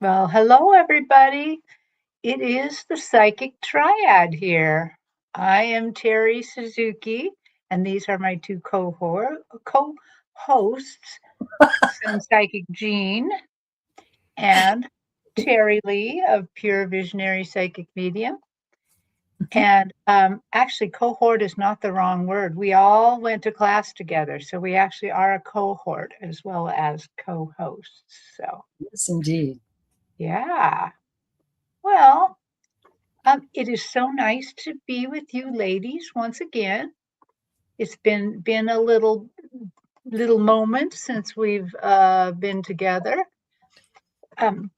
Well, hello, everybody. It is the Psychic Triad here. I am Terry Suzuki, and these are my two co-hosts, Sun Psychic Jean and Terry Lee of Pure Visionary Psychic Medium. And actually, cohort is not the wrong word. We all went to class together, so we actually are a cohort as well as co-hosts. So, Yes, indeed. yeah. Well, it is so nice to be with you ladies once again. It's been a little moment since we've been together.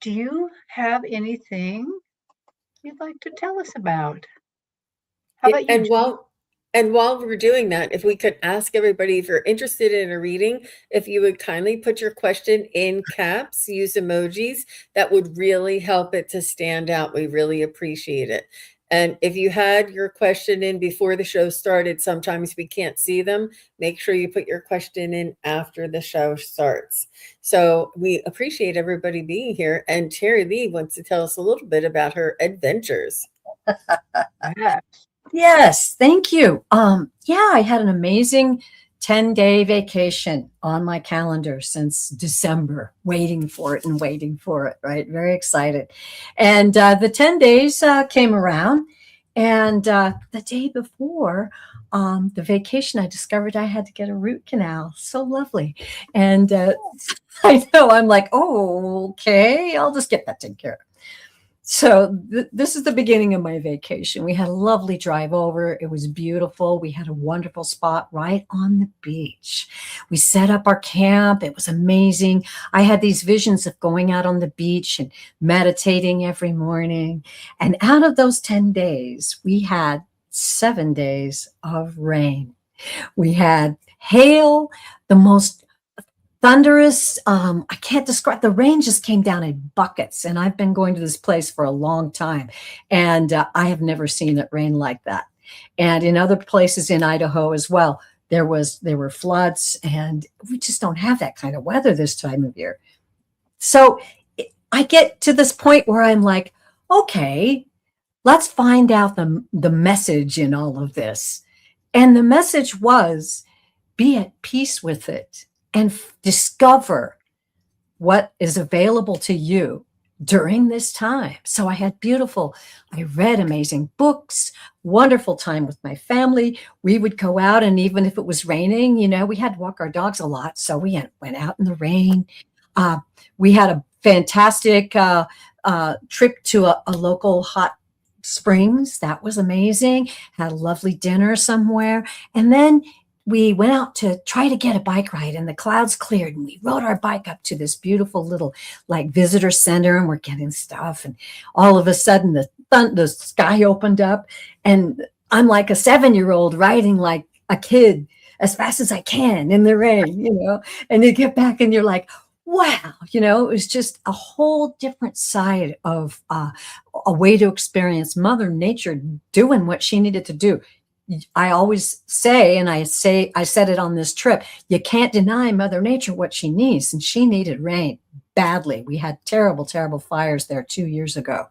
Do you have anything you'd like to tell us about? How Yeah, about you, Jean? and while we're doing that, if we could ask everybody, if you're interested in a reading, if you would kindly put your question in caps, use emojis, that would really help it to stand out. We really appreciate it. And if you had your question in before the show started, sometimes we can't see them. Make sure you put your question in after the show starts. So we appreciate everybody being here. And Terry Lee wants to tell us a little bit about her adventures. Yeah. Yes, thank you. Yeah, I had an amazing 10-day vacation on my calendar since December, waiting for it and waiting for it, right? Very excited. And the 10 days came around, and the day before the vacation, I discovered I had to get a root canal. So lovely. And I know, I'm like, oh, okay, I'll just get that taken care of. So this is the beginning of my vacation. We had a lovely drive over. It was beautiful. We had a wonderful spot right on the beach. We set up our camp. It was amazing. I had these visions of going out on the beach and meditating every morning. And out of those 10 days, we had 7 days of rain. We had hail, the most thunderous. I can't describe. The rain just came down in buckets, and I've been going to this place for a long time, and I have never seen it rain like that. And in other places in Idaho as well, there were floods, and we just don't have that kind of weather this time of year. So I get to this point where I'm like, okay, let's find out the message in all of this. And the message was, be at peace with it and discover what is available to you during this time. So I read amazing books, wonderful time with my family. We would go out, and even if it was raining, we had to walk our dogs a lot. So we went out in the rain. Uh, we had a fantastic trip to a local hot springs. That was amazing. Had a lovely dinner somewhere. And then we went out to try to get a bike ride, and the clouds cleared, and we rode our bike up to this beautiful little like visitor center, and we're getting stuff. And all of a sudden the sky opened up, and I'm like a 7-year-old riding like a kid as fast as I can in the rain, and you get back and you're like, wow, it was just a whole different side of a way to experience Mother Nature doing what she needed to do. I always say, and I said it on this trip, you can't deny Mother Nature what she needs. And she needed rain badly. We had terrible, terrible fires there 2 years ago,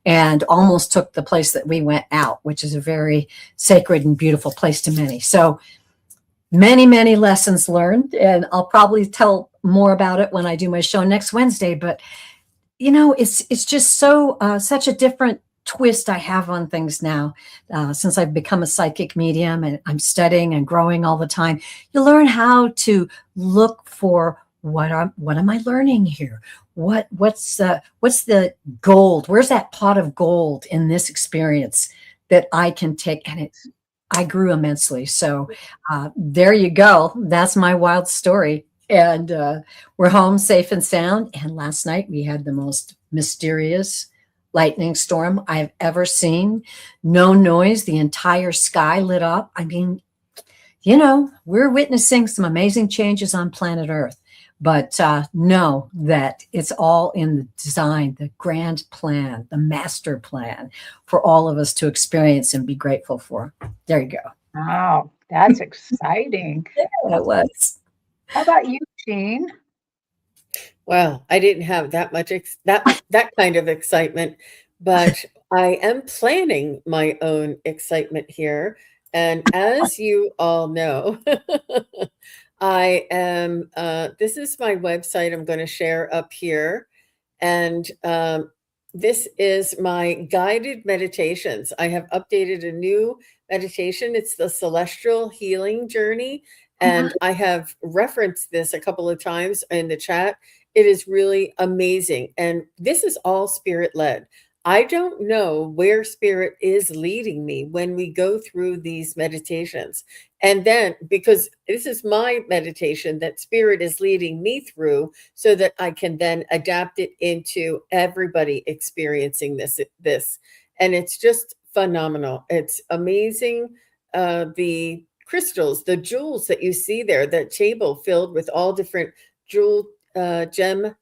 and almost took the place that we went out, which is a very sacred and beautiful place to many. So many, many lessons learned. And I'll probably tell more about it when I do my show next Wednesday. But, it's just such a different twist I have on things now, since I've become a psychic medium and I'm studying and growing all the time. You learn how to look for what am I learning here? What's the gold? Where's that pot of gold in this experience that I can take? And I grew immensely. So there you go. That's my wild story. And we're home safe and sound. And last night we had the most mysterious lightning storm I've ever seen. No noise. The entire sky lit up. I mean, we're witnessing some amazing changes on planet Earth, but know that it's all in the design, the grand plan, the master plan for all of us to experience and be grateful for. There you go. Wow, that's exciting. Yeah, it was. How about you, Jean? Well, I didn't have that much that kind of excitement, but I am planning my own excitement here. And as you all know, I am. This is my website. I'm going to share up here, and this is my guided meditations. I have updated a new meditation. It's the Celestial Healing Journey, and I have referenced this a couple of times in the chat. It is really amazing. And this is all spirit led. I don't know where spirit is leading me when we go through these meditations. And then, because this is my meditation that spirit is leading me through, so that I can then adapt it into everybody experiencing this. And it's just phenomenal. It's amazing. The crystals, the jewels that you see there, that table filled with all different jewel gem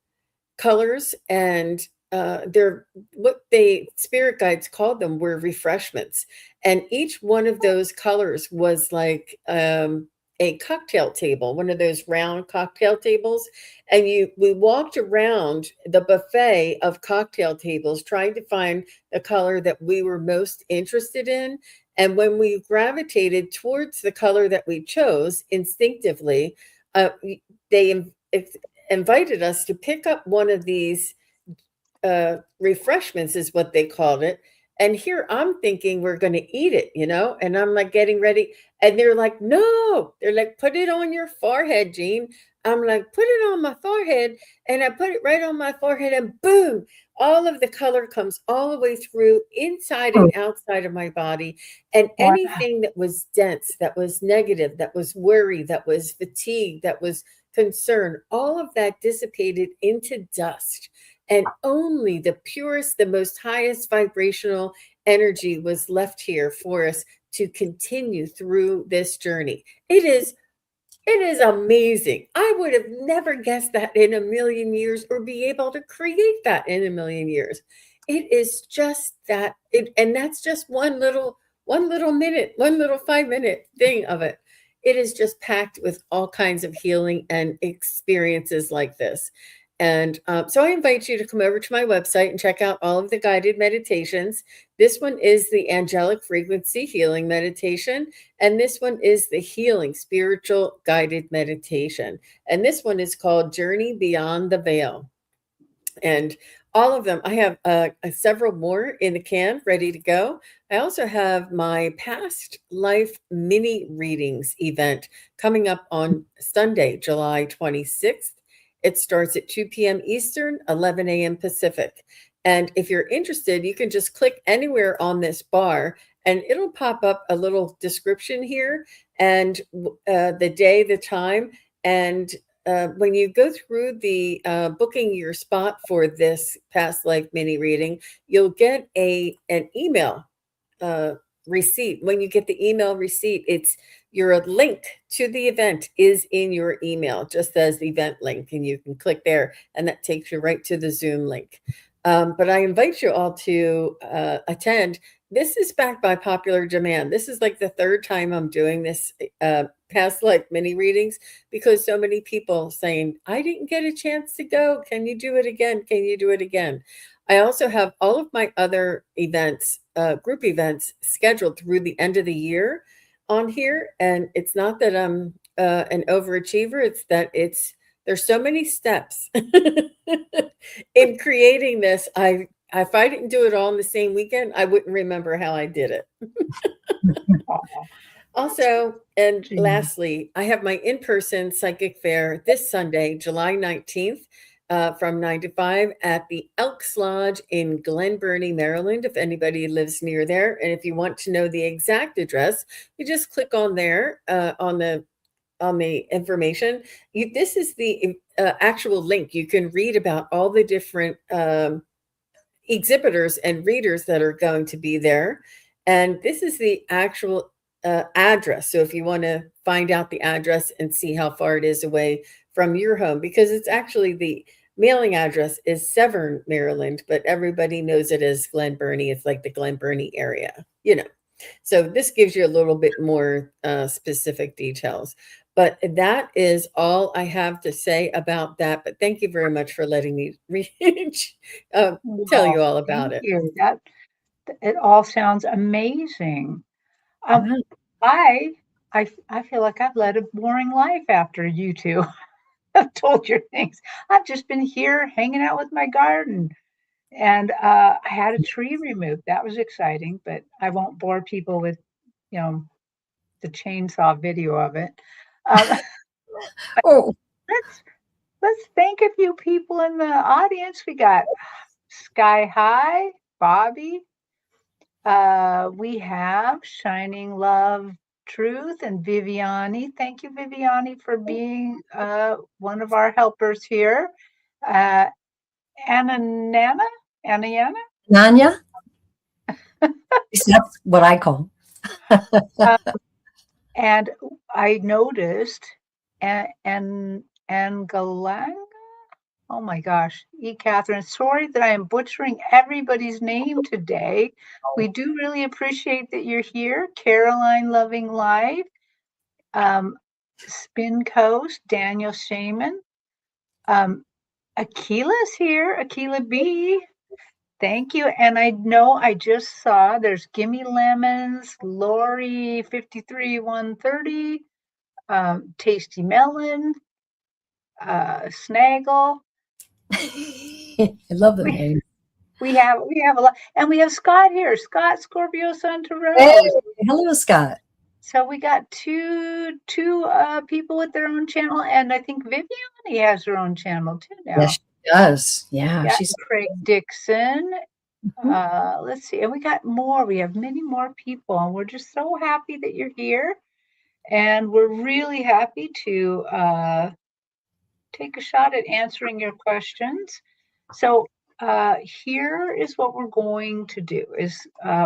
colors, and they're what they spirit guides called them were refreshments, and each one of those colors was like a cocktail table, one of those round cocktail tables, and you we walked around the buffet of cocktail tables trying to find the color that we were most interested in. And when we gravitated towards the color that we chose instinctively, they invited us to pick up one of these refreshments, is what they called it. And here I'm thinking we're going to eat it, and I'm like getting ready. And they're like, no, they're like, put it on your forehead, Jean. I'm like, put it on my forehead. And I put it right on my forehead, and boom, all of the color comes all the way through inside and outside of my body. And Wow. anything that was dense, that was negative, that was worry, that was fatigue, that was concern, all of that dissipated into dust. And only the purest, the most highest vibrational energy was left here for us to continue through this journey. It is amazing. I would have never guessed that in a million years, or be able to create that in a million years. It is just that and that's just one little minute, one little 5-minute thing of it. It is just packed with all kinds of healing and experiences like this. And so I invite you to come over to my website and check out all of the guided meditations. This one is the angelic frequency healing meditation, and this one is the healing spiritual guided meditation. And this one is called Journey Beyond the Veil. And all of them, I have several more in the can ready to go. I also have my past life mini readings event coming up on Sunday, July 26th. It starts at 2 p.m. Eastern, 11 a.m. Pacific. And if you're interested, you can just click anywhere on this bar and it'll pop up a little description here, and the day, the time, and when you go through the booking your spot for this past life mini reading, you'll get an email receipt. When you get the email receipt, it's your link to the event is in your email, just as the event link, and you can click there, and that takes you right to the Zoom link. But I invite you all to attend. This is backed by popular demand. This is like the third time I'm doing this past life mini readings, because so many people saying, I didn't get a chance to go. Can you do it again? Can you do it again? I also have all of my other events, group events, scheduled through the end of the year on here. And it's not that I'm an overachiever. It's that there's so many steps in creating this. If I didn't do it all in the same weekend, I wouldn't remember how I did it. Also, and lastly, I have my in-person psychic fair this Sunday, July 19th, from 9 to 5 at the Elks Lodge in Glen Burnie, Maryland, if anybody lives near there. And if you want to know the exact address, you just click on there on the information. This is the actual link. You can read about all the different exhibitors and readers that are going to be there. And this is the actual address. So if you want to find out the address and see how far it is away from your home, because it's actually the mailing address is Severn, Maryland, but everybody knows it as Glen Burnie. It's like the Glen Burnie area, So this gives you a little bit more specific details. But that is all I have to say about that. But thank you very much for letting me tell you Well, all about thank it. you. That it all sounds amazing. Um, Wow. I I feel like I've led a boring life after you two have told your things. I've just been here hanging out with my garden, and I had a tree removed. That was exciting, but I won't bore people with, you know, the chainsaw video of it. Um, Oh, let's let's thank a few people in the audience. We got Sky High, Bobby. We have Shining Love Truth and Viviani. Thank you, Viviani, for being one of our helpers here. Uh, Anna Nana, Anna Yana. Nanya? That's what I call. Uh, and I noticed, and Galanga. Oh my gosh, Catherine, sorry that I am butchering everybody's name today. We do really appreciate that you're here. Caroline Loving Life, um, Spin Coast, Daniel Shaman, um, Akila's here, Akila B. Thank you. And I know I just saw there's Gimme Lemons, Lori 53 130, Tasty Melon, Snaggle. I love the We, name. we have a lot, and we have Scott here, Scott Scorpio Sun to Hey, Rose. hello, Scott. So we got two people with their own channel, and I think Viviani has her own channel too Yes, now. she does. Yeah, Yeah, she's. Craig Dixon. Mhm. Let's see, and we got more. We have many more people, and we're just so happy that you're here. And we're really happy to take a shot at answering your questions. So here is what we're going to do: is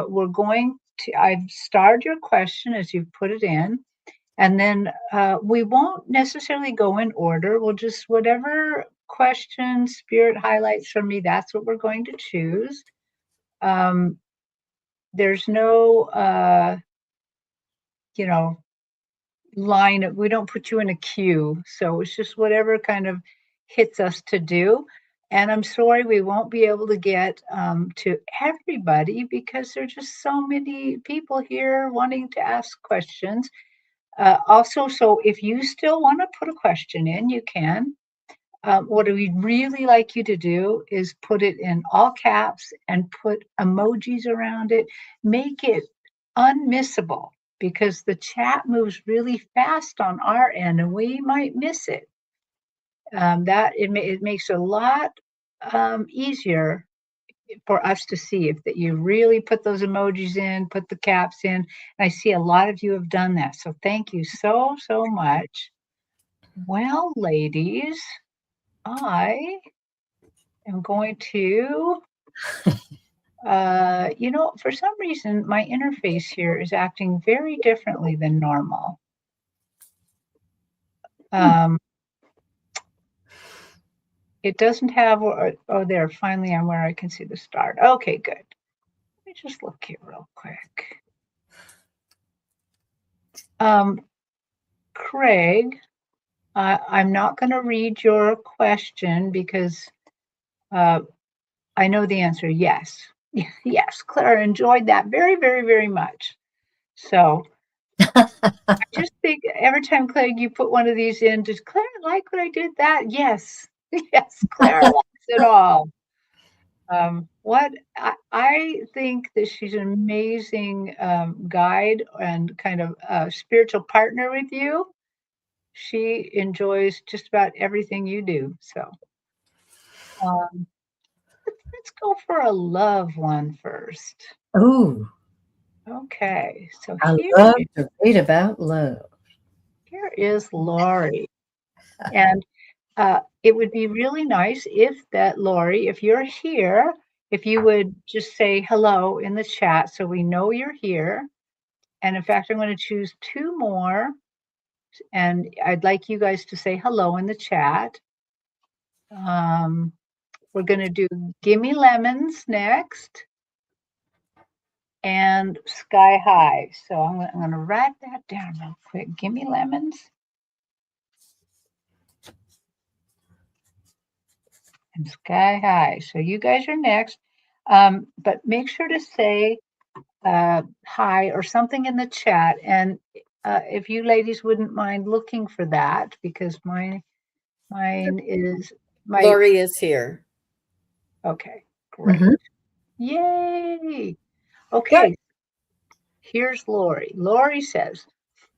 we're going to. I've starred your question as you've put it in, and then we won't necessarily go in order. We'll just whatever question Spirit highlights for me. That's what we're going to choose. Um, there's no, you know, we don't put you in a queue. So it's just whatever kind of hits us to do. And I'm sorry we won't be able to get to everybody because there's just so many people here wanting to ask questions. Also, so if you still want to put a question in, you can. What we'd really like you to do is put it in all caps and put emojis around it. Make it unmissable because the chat moves really fast on our end and we might miss it. It makes it a lot easier for us to see if that you really put those emojis in, put the caps in. And I see a lot of you have done that. So thank you so much. Well, ladies, I am going to, for some reason, my interface here is acting very differently than normal. Hmm. Um, it doesn't have, there, finally I'm where I can see the start. Okay, good. Let me just look here real quick. Craig, I'm not going to read your question because I know the answer. Yes. Yes, Clara enjoyed that very much. So I just think every time, Claire, you put one of these in, does Claire like what I did that? Yes. Yes, Claire likes it all. What I think that she's an amazing guide and kind of spiritual partner with you. She enjoys just about everything you do. So um, let's go for a love one first. Oh, Okay, so I love to read about love. here is Lori. And it would be really nice if that, Lori, if you're here, if you would just say hello in the chat so we know you're here. And in fact, I'm going to choose two more. And I'd like you guys to say hello in the chat. We're going to do Gimme Lemons next and Sky High. So I'm going to write that down real quick. Gimme Lemons and Sky High. So you guys are next. But make sure to say hi or something in the chat. And if you ladies wouldn't mind looking for that, because mine is my, Lori is here. okay, great. Mhm. Yay. Good. Okay, here's Lori. Lori says,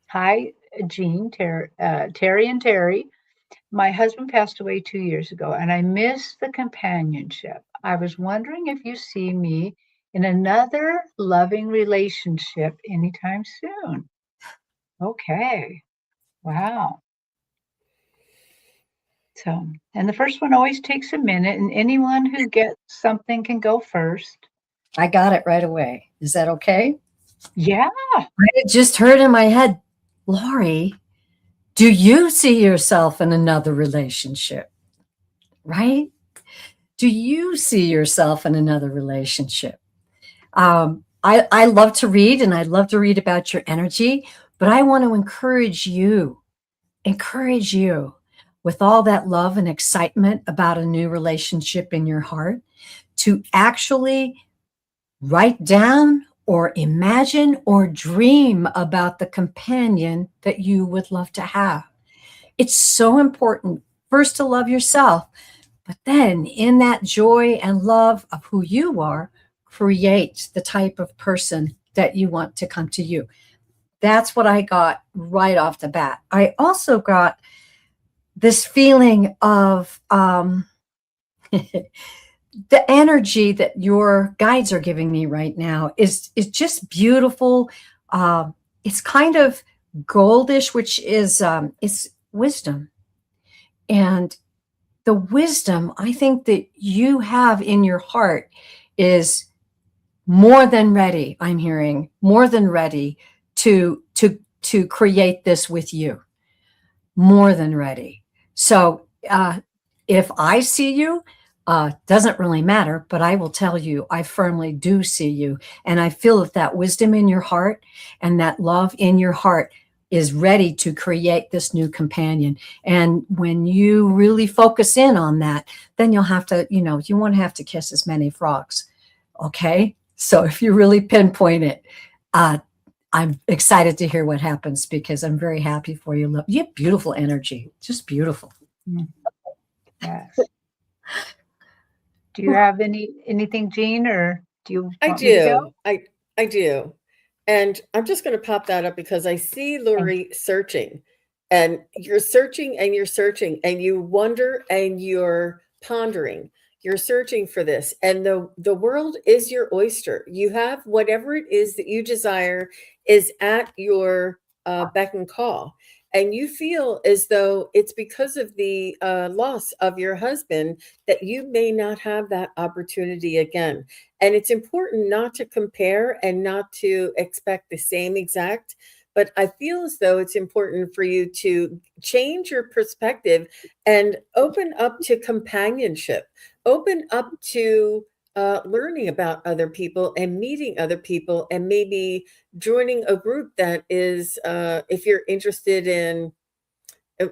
hi, Jean, Terry and Terry. My husband passed away 2 years ago, and I miss the companionship. I was wondering if you see me in another loving relationship anytime soon. Okay. Wow. So, and the first one always takes a minute, and anyone who gets something can go first. I got it right away. Is that okay? Yeah. I just heard in my head, Lori, do you see yourself in another relationship? Right? Do you see yourself in another relationship? I love to read and I love to read about your energy, but I want to encourage you with all that love and excitement about a new relationship in your heart to actually write down or imagine or dream about the companion that you would love to have. It's so important first to love yourself, but then in that joy and love of who you are, create the type of person that you want to come to you. That's what I got right off the bat. I also got this feeling of the energy that your guides are giving me right now is just beautiful. It's kind of goldish, which is wisdom, and the wisdom I think that you have in your heart is more than ready. I'm hearing more than ready to create this with you. More than ready. So if I see you, doesn't really matter, but I will tell you, I firmly do see you. And I feel that wisdom in your heart and that love in your heart is ready to create this new companion. And when you really focus in on that, then you'll have to, you won't have to kiss as many frogs. Okay. So if you really pinpoint it, I'm excited to hear what happens because I'm very happy for you. You have beautiful energy, just beautiful. Yes. Do you have anything, Jean, or do you I want me to go? do. I do. And I'm just going to pop that up because I see Thank Lori searching, and you're searching and you're searching and you wonder and you're pondering. You're searching for this, and the world is your oyster. You have whatever it is that you desire is at your beck and call. And you feel as though it's because of the loss of your husband that you may not have that opportunity again. And it's important not to compare and not to expect the same exact, but I feel as though it's important for you to change your perspective and open up to companionship, open up to learning about other people and meeting other people, and maybe joining a group that is, if you're interested in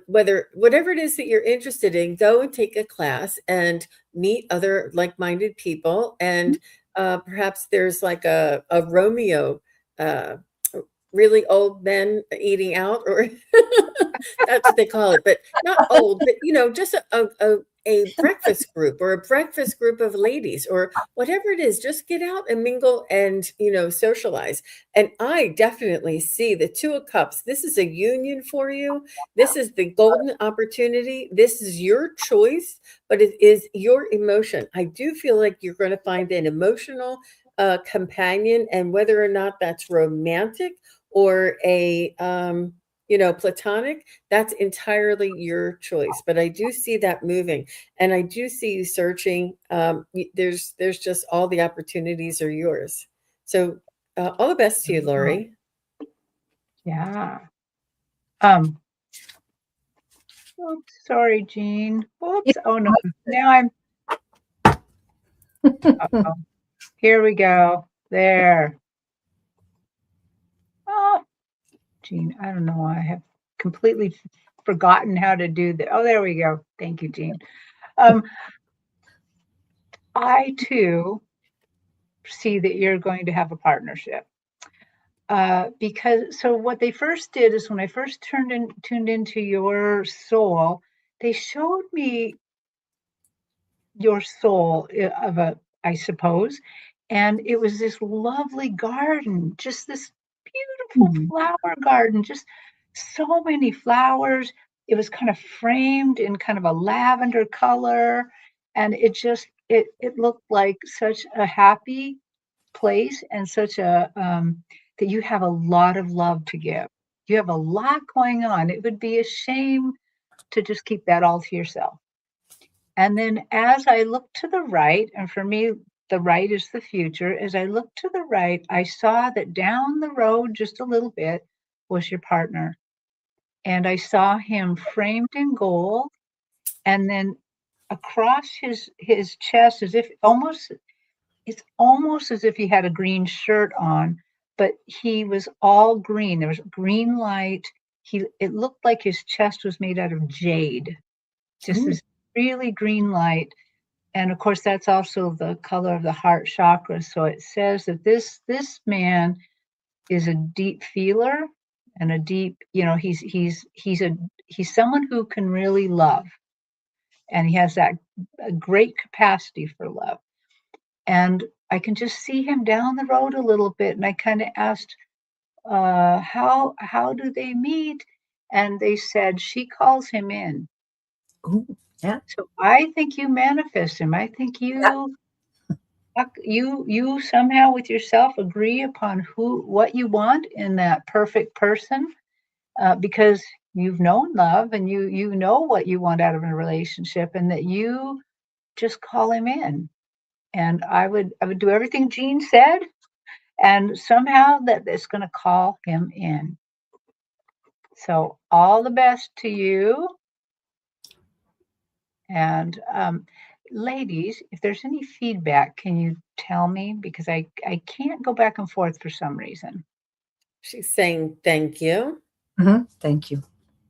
whatever it is that you're interested in, go and take a class and meet other like-minded people. And perhaps there's like a Romeo, uh, really old men eating out, or that's what they call it, but not old, but just a breakfast group or a breakfast group of ladies or whatever it is. Just get out and mingle and socialize. And I definitely see the Two of Cups. This is a union for you. This is the golden opportunity. This is your choice, but it is your emotion. I do feel like you're going to find an emotional companion, and whether or not that's romantic or a platonic, that's entirely your choice. But I do see that moving, and I do see you searching. There's just all the opportunities are yours. So all the best to you, Lori. Yeah. Oops, sorry, Jean. Whoops. Oh no. Now I'm. Uh-oh. Here we go. There. Oh, Jean. I don't know why I have completely forgotten how to do that. Oh, there we go. Thank you, Jean. Um, I too see that you're going to have a partnership. Because so what they first did is when I first tuned into your soul, they showed me your soul of a, I suppose, and it was this lovely garden, just this beautiful Mhm. flower garden, just so many flowers. It was kind of framed in kind of a lavender color, and it looked like such a happy place and such a that you have a lot of love to give. You have a lot going on. It would be a shame to just keep that all to yourself. And then as I looked to the right, and for me, the right is the future. As I looked to the right, I saw that down the road just a little bit was your partner. And I saw him framed in gold, and then across his chest, as if almost it's almost as if he had a green shirt on, but he was all green. There was green light. It looked like his chest was made out of jade, just Ooh, this really green light. And of course, that's also the color of the heart chakra. So it says that this man is a deep feeler and a deep, he's someone who can really love, and he has that a great capacity for love. And I can just see him down the road a little bit, and I kind of asked, how do they meet? And they said she calls him in. ooh, yeah, So I think you manifest him. I think yeah. you somehow with yourself agree upon what you want in that perfect person, because you've known love and you know what you want out of a relationship, and that you just call him in. And I would do everything Jean said, and somehow that it's going to call him in. So all the best to you. And ladies, if there's any feedback, can you tell me? Because I can't go back and forth for some reason. She's saying thank you. Thank you.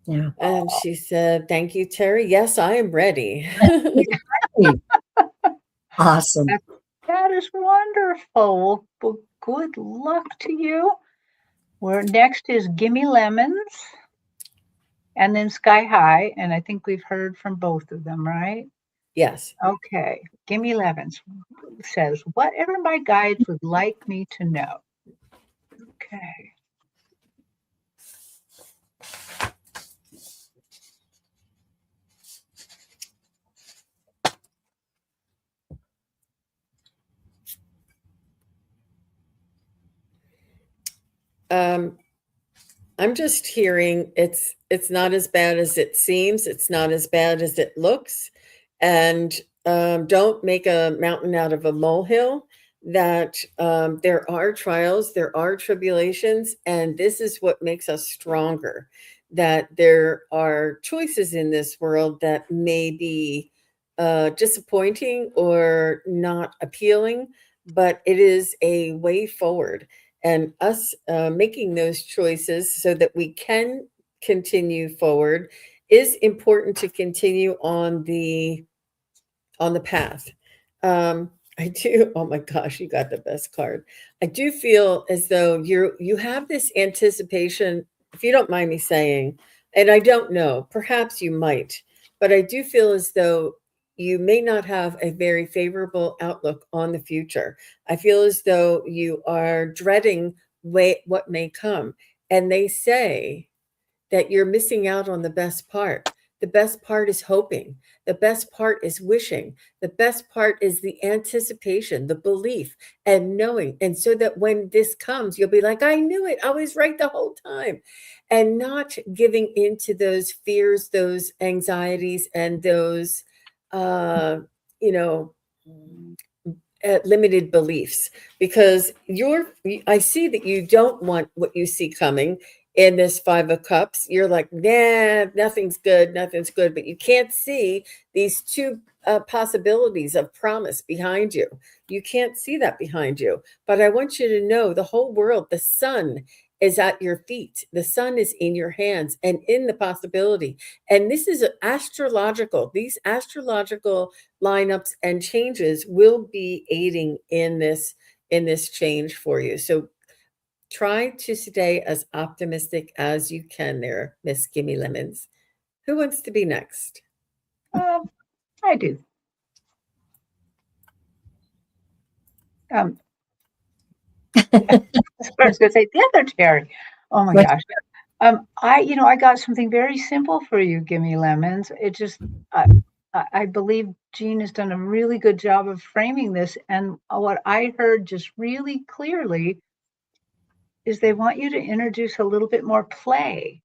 Yeah. And she said, thank you, Terry. Yes, I am ready. Hey, awesome. That, that is wonderful. Well, good luck to you. Where next is Gimme Lemons and then Sky High. And I think we've heard from both of them, right? Yes. Okay. Gimme Lemons says, whatever my guides would like me to know. Okay. Um, I'm just hearing it's not as bad as it seems. It's not as bad as it looks. And don't make a mountain out of a molehill. That there are trials, there are tribulations, and this is what makes us stronger. That there are choices in this world that may be disappointing or not appealing, but it is a way forward, and us making those choices so that we can continue forward is important to continue on the path. I do. Oh my gosh, you got the best card. I do feel as though you have this anticipation, if you don't mind me saying, and I don't know, perhaps you might, but I do feel as though you may not have a very favorable outlook on the future. I feel as though you are dreading what may come. And they say that you're missing out on the best part. The best part is hoping. The best part is wishing. The best part is the anticipation, the belief, and knowing. And so that when this comes, you'll be like, I knew it. I was right the whole time. And not giving into those fears, those anxieties, and those, uh, you know, limited beliefs, because I see that you don't want what you see coming in this 5 of cups. You're like, nah, nothing's good, but you can't see these two possibilities of promise behind you. You can't see that behind you, but I want you to know the whole world, the sun is at your feet. The sun is in your hands and in the possibility. And this is astrological. These astrological lineups and changes will be aiding in this change for you. So try to stay as optimistic as you can there, Miss Gimme Lemons. Who wants to be next? I do. I was going to say the other Terry. Oh my gosh. I got something very simple for you, Gimme Lemons. It just, I believe Jean has done a really good job of framing this. And what I heard just really clearly is they want you to introduce a little bit more play.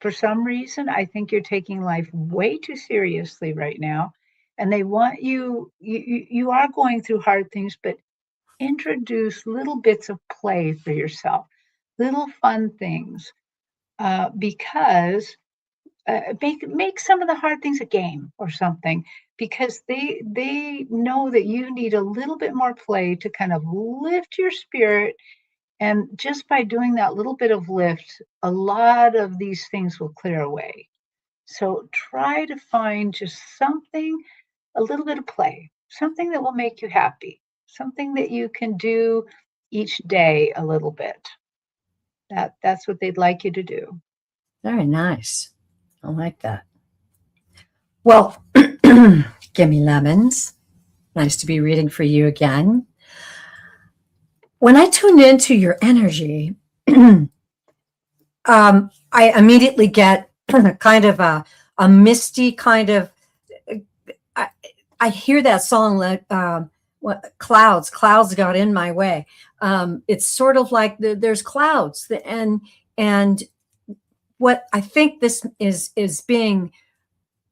For some reason, I think you're taking life way too seriously right now. And they want you are going through hard things, but introduce little bits of play for yourself, little fun things, because make some of the hard things a game or something, because they know that you need a little bit more play to kind of lift your spirit. And just by doing that little bit of lift, a lot of these things will clear away. So try to find just something, a little bit of play, something that will make you happy, something that you can do each day a little bit. That's what they'd like you to do. Very nice. I like that. Well, Gimme Lemons. Nice to be reading for you again. When I tuned into your energy, I immediately get kind of a misty kind of, I hear that song like clouds got in my way. It's sort of like there's clouds, and what I think this is being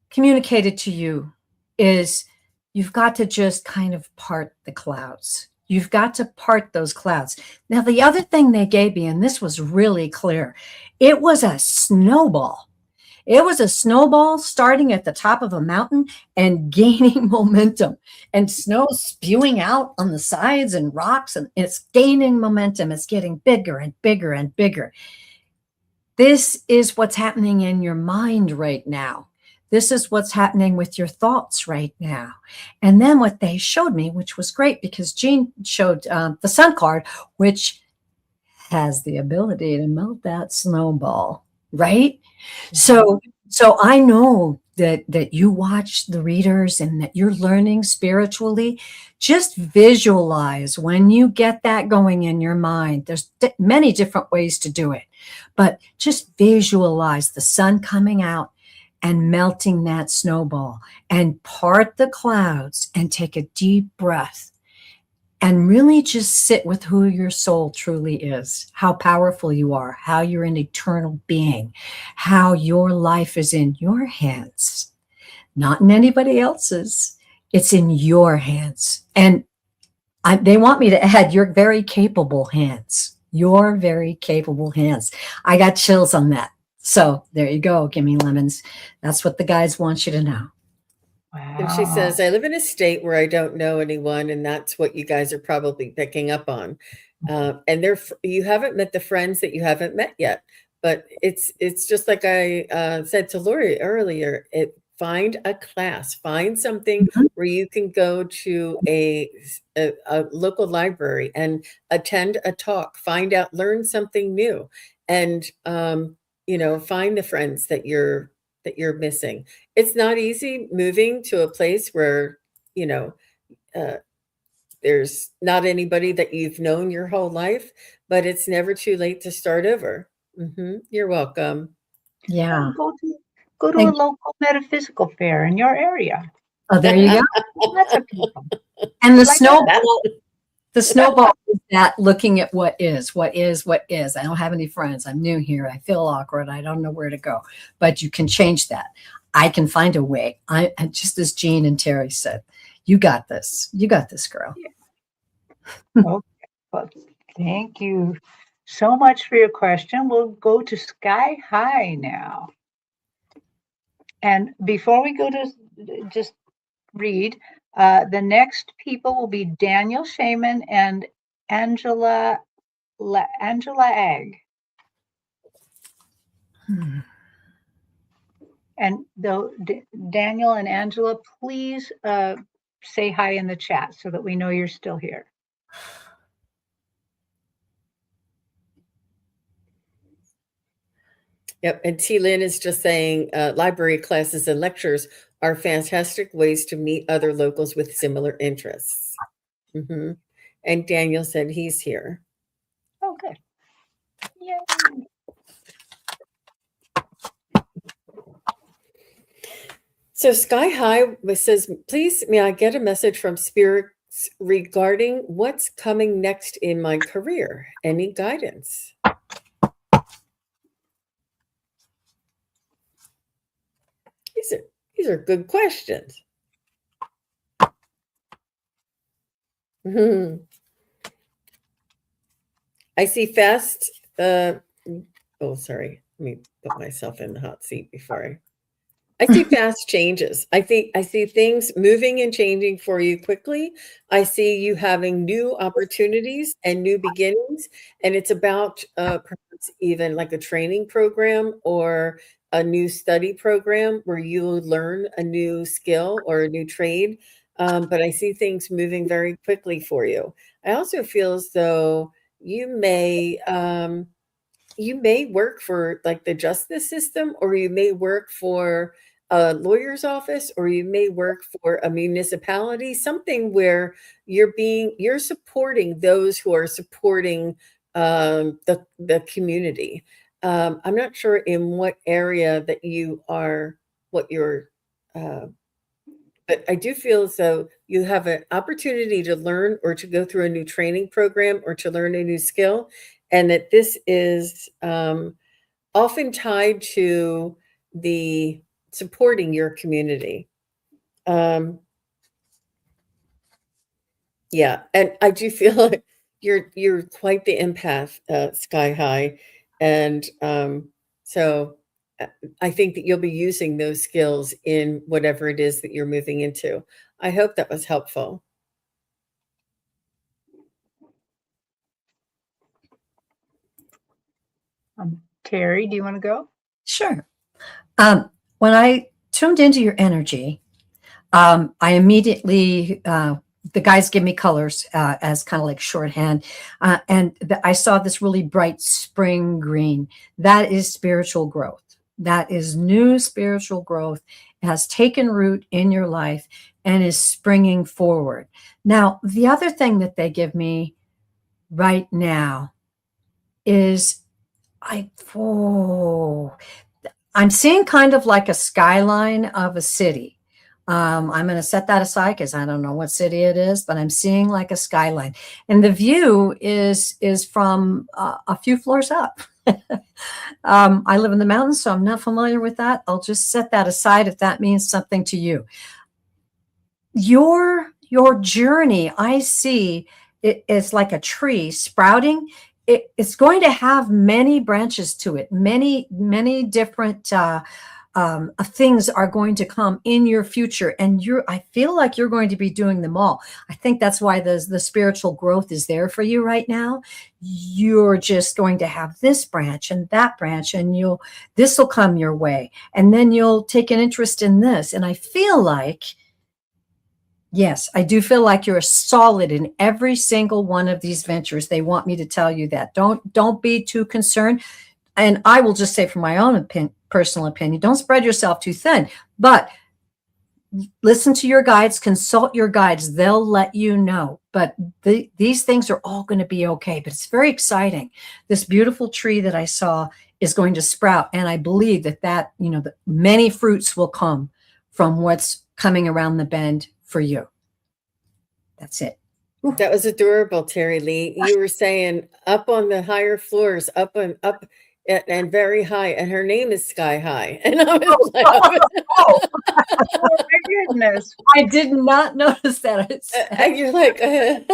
communicated to you is you've got to just kind of part the clouds. You've got to part those clouds. Now, the other thing they gave me, and this was really clear, it was a snowball. It was a snowball starting at the top of a mountain and gaining momentum, and snow spewing out on the sides and rocks, and it's gaining momentum. It's getting bigger and bigger and bigger. This is what's happening in your mind right now. This is what's happening with your thoughts right now. And then what they showed me, which was great because Jean showed the sun card, which has the ability to melt that snowball, right? So I know that you watch the readers and that you're learning spiritually. Just visualize when you get that going in your mind. There's many different ways to do it, but just visualize the sun coming out and melting that snowball, and part the clouds and take a deep breath and really just sit with who your soul truly is, how powerful you are, how you're an eternal being, how your life is in your hands, not in anybody else's. It's in your hands. And they want me to add your very capable hands, your very capable hands. I got chills on that. So there you go, Gimme Lemons. That's what the guides want you to know. Wow. And she says, I live in a state where I don't know anyone, and that's what you guys are probably picking up on. And you haven't met the friends that you haven't met yet. But it's just like I said to Lori earlier, find a class, find something where you can go to a local library and attend a talk, find out, learn something new, and find the friends that you're missing. It's not easy moving to a place where there's not anybody that you've known your whole life, but it's never too late to start over. You're welcome. Yeah. Go to a local metaphysical fair in your area. Oh, there you go. Lots of people. And the snowball. The snowball is that looking at what is. I don't have any friends. I'm new here. I feel awkward. I don't know where to go. But you can change that. I can find a way. Just as Jean and Terry said, you got this. You got this, girl. Yeah. Okay. Well, thank you so much for your question. We'll go to Sky High now. And before we go to just read, the next people will be Daniel Shaman and Angela Angela Ag. And though Daniel and Angela, please say hi in the chat so that we know you're still here. Yep. And T. Lynn is just saying library classes and lectures are fantastic ways to meet other locals with similar interests. Mm-hmm. And Daniel said he's here. Oh, good. Yay. So Sky High says, please, may I get a message from spirits regarding what's coming next in my career? Any guidance? These are good questions. I see fast. Oh, sorry. Let me put myself in the hot seat before I see fast changes. I see things moving and changing for you quickly. I see you having new opportunities and new beginnings. And it's about perhaps even like a training program or a new study program where you'll learn a new skill or a new trade. But I see things moving very quickly for you. I also feel as though you may work for like the justice system, or you may work for a lawyer's office, or you may work for a municipality, something where you're supporting those who are supporting the community. I'm not sure in what area that you are, what you're but I do feel as though you have an opportunity to learn or to go through a new training program or to learn a new skill, and that this is often tied to the supporting your community. Yeah, and I do feel like you're quite the empath, Sky High, and so I think that you'll be using those skills in whatever it is that you're moving into. I hope that was helpful. Terry, do you want to go? Sure. When I tuned into your energy, I immediately, the guys give me colors as kind of like shorthand. And I saw this really bright spring green. That is spiritual growth. That is new spiritual growth. It has taken root in your life and is springing forward. Now, the other thing that they give me right now is I'm seeing kind of like a skyline of a city. I'm going to set that aside because I don't know what city it is, but I'm seeing like a skyline, and the view is from a few floors up. I live in the mountains, so I'm not familiar with that. I'll just set that aside if that means something to you. Your journey, I see it is like a tree sprouting. It's going to have many branches to it. Many different things are going to come in your future, and I feel like you're going to be doing them all. I think that's why the spiritual growth is there for you right now. You're just going to have this branch and that branch, and this will come your way, and then you'll take an interest in this. And I feel like, yes, I do feel like you're solid in every single one of these ventures. They want me to tell you that. Don't be too concerned. And I will just say, from my own personal opinion, don't spread yourself too thin, but listen to your guides, consult your guides. They'll let you know. But these things are all going to be okay. But it's very exciting. This beautiful tree that I saw is going to sprout. And I believe that many fruits will come from what's coming around the bend for you. That's it. Ooh. That was adorable, Terry Lee. You were saying up on the higher floors, up and very high, and her name is Sky High. And I was like, oh my goodness. I did not notice that. And you're like, I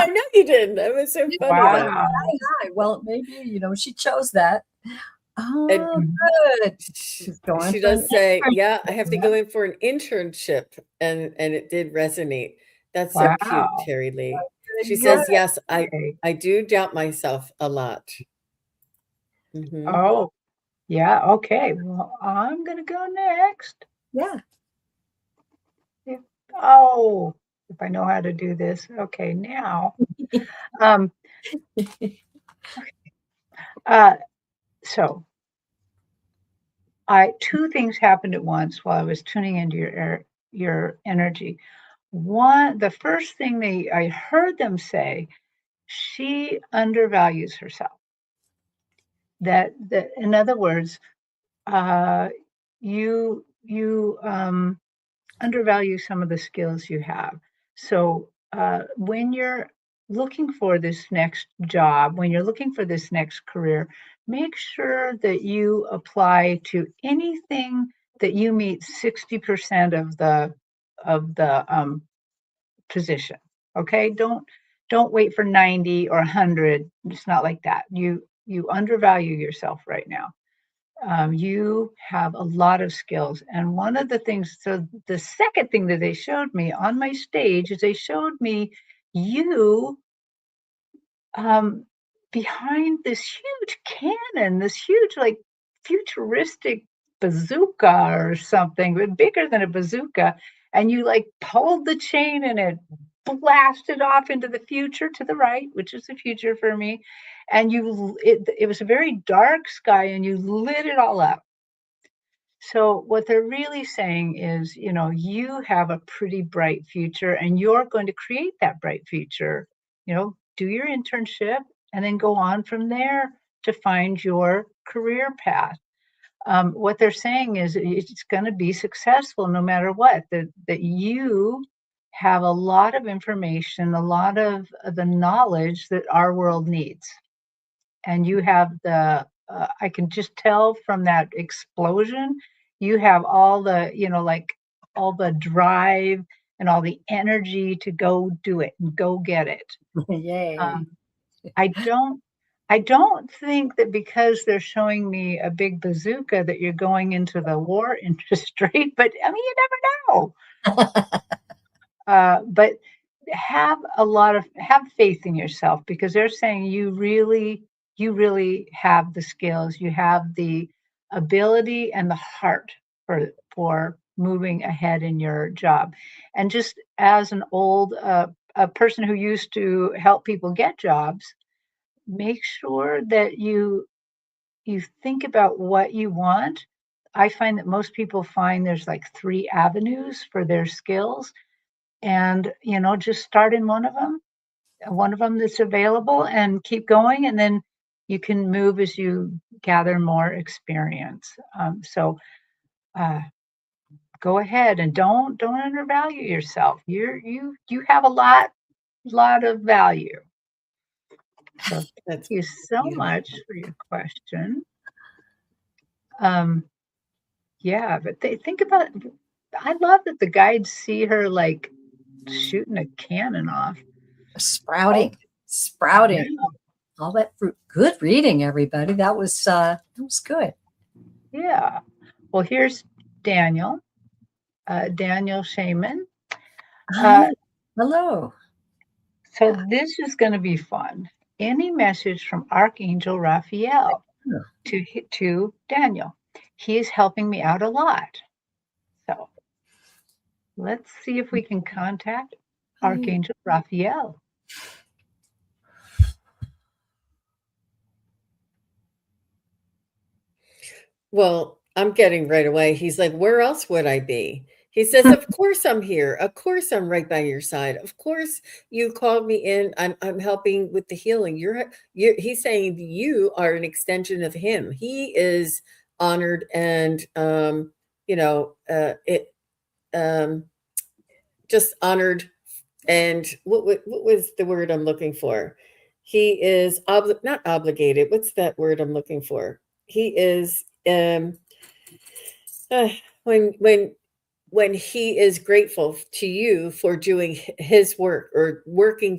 know you didn't. That was so funny. Wow. Well, maybe, she chose that. Oh, good. She does say, yeah, I have to go in for an internship. And it did resonate. That's so cute, Terry Lee. She Good. says, yes, Okay. I do doubt myself a lot. Mhm. Oh, yeah. Okay. Well, I'm going to go next. Yeah. If, oh, if I know how to do this. Okay. Now, um, uh, so two things happened at once while I was tuning into your energy. One, the first thing I heard them say, she undervalues herself. That in other words, uh, you undervalue some of the skills you have. So when you're looking for this next job, when you're looking for this next career, make sure that you apply to anything that you meet 60% of the position. Okay, don't wait for 90 or 100. It's not like that. You undervalue yourself right now. You have a lot of skills. And one of the things, so the second thing that they showed me on my stage is they showed me you um, behind this huge cannon, this huge, like futuristic bazooka or something, but bigger than a bazooka. And you like pulled the chain and it blasted off into the future to the right, which is the future for me. And it was a very dark sky and you lit it all up. So what they're really saying is, you have a pretty bright future and you're going to create that bright future. Do your internship and then go on from there to find your career path. What they're saying is it's going to be successful no matter what, that you have a lot of information, a lot of the knowledge that our world needs. And you have I can just tell from that explosion, you have all the, like all the drive and all the energy to go do it and go get it. Yay. Um, I don't, I don't think that because they're showing me a big bazooka that you're going into the war industry, but I mean, you never know. But have faith in yourself because they're saying you really have the skills, you have the ability and the heart for moving ahead in your job. And just as an old a person who used to help people get jobs, make sure that you think about what you want. I find that most people find there's like three avenues for their skills and just start in one of them that's available and keep going, and then you can move as you gather more experience. So go ahead and don't undervalue yourself. You have a lot of value. So thank That's you so much beautiful. for your question. um yeah, but they think about, I love that the guides see her like shooting a cannon off. Oh, Sprouting, yeah. all that fruit. Good reading, everybody. That was good. Yeah. Well, here's Daniel, Daniel Shaman. Uh, Hi. Hello. so Yeah. this is going to be fun. Any message from Archangel Raphael to Daniel? He is helping me out a lot. So let's see if we can contact Hi. Archangel Raphael. Well, I'm getting right away. He's like, where else would I be? He says, of course I'm here. Of course I'm right by your side. Of course you called me in. I'm helping with the healing. He's saying you are an extension of him. He is honored and it just honored. And what was the word I'm looking for? He is not obligated. What's that word I'm looking for? He is uh, when when when he is grateful to you for doing his work or working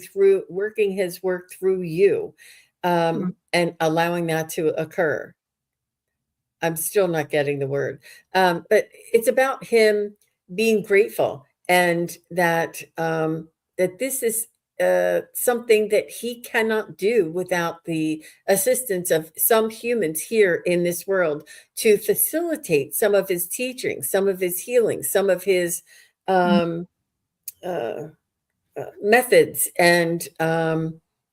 his work through you, Mm. and allowing that to occur. I'm still not getting the word, but it's about him being grateful and that this is something that he cannot do without the assistance of some humans here in this world to facilitate some of his teaching, some of his healing, some of his um, uh, methods and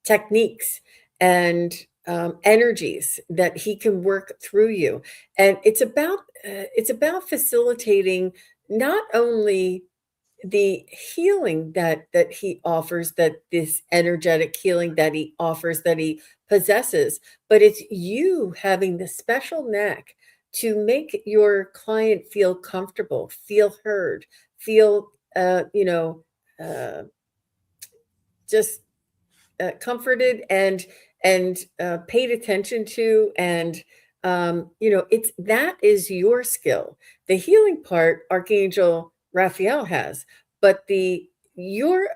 techniques and energies that he can work through you. And it's about facilitating not only the healing that he offers, that this energetic healing that he offers, that he possesses, but it's you having the special knack to make your client feel comfortable, feel heard, feel uh, just comforted and paid attention to, and it's that is your skill. The healing part Archangel Raphael has, but the your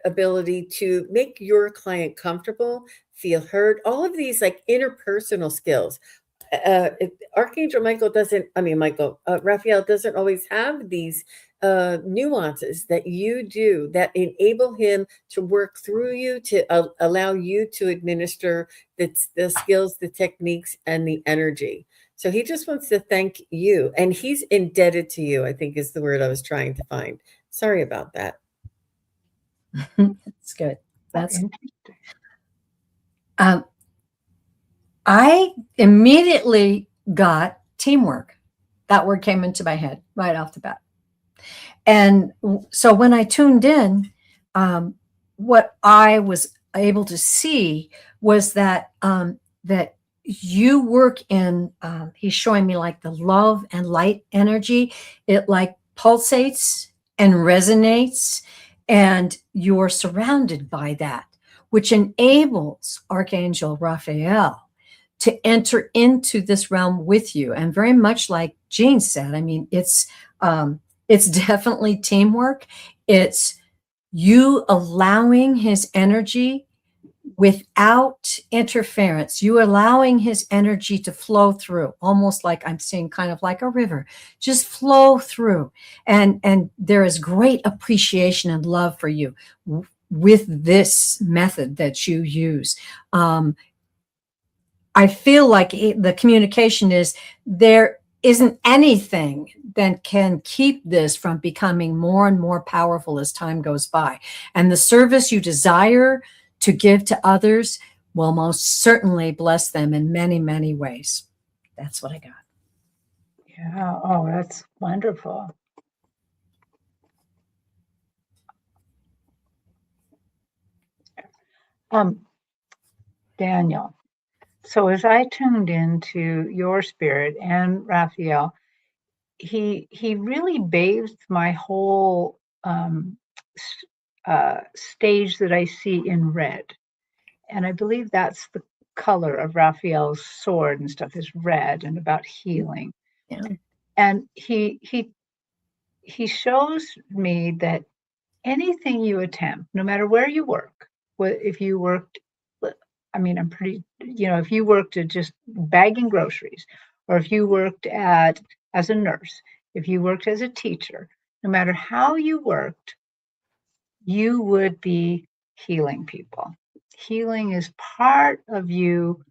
ability to make your client comfortable, feel heard, all of these like interpersonal skills. Archangel Michael doesn't, I mean, Michael, Raphael doesn't always have these nuances that you do that enable him to work through you, to allow you to administer the skills, the techniques, and the energy. So he just wants to thank you, and he's indebted to you, I think is the word I was trying to find. Sorry about that. That's good. That's Interesting. I immediately got teamwork. That word came into my head right off the bat. And so when I tuned in, what I was able to see was that that you work in, he's showing me like the love and light energy. It like pulsates and resonates, and you're surrounded by that, which enables Archangel Raphael to enter into this realm with you. And very much like Jean said, I mean, it's definitely teamwork. It's you allowing his energy without interference, you allowing his energy to flow through, almost like I'm seeing kind of like a river, just flow through. And there is great appreciation and love for you with this method that you use. I feel like the communication is there isn't anything that can keep this from becoming more and more powerful as time goes by. And the service you desire to give to others will most certainly bless them in many, many ways. That's what I got. Yeah. Oh, that's wonderful. Daniel, so as I tuned into your spirit and Raphael, he really bathed my whole stage that I see in red, and I believe that's the color of Raphael's sword and stuff is red and about healing. Yeah. And he shows me that anything you attempt, no matter where you work, if you worked, I mean, I'm pretty, if you worked at just bagging groceries, or if you worked as a nurse, if you worked as a teacher, no matter how you worked, you would be healing people. Healing is part of you.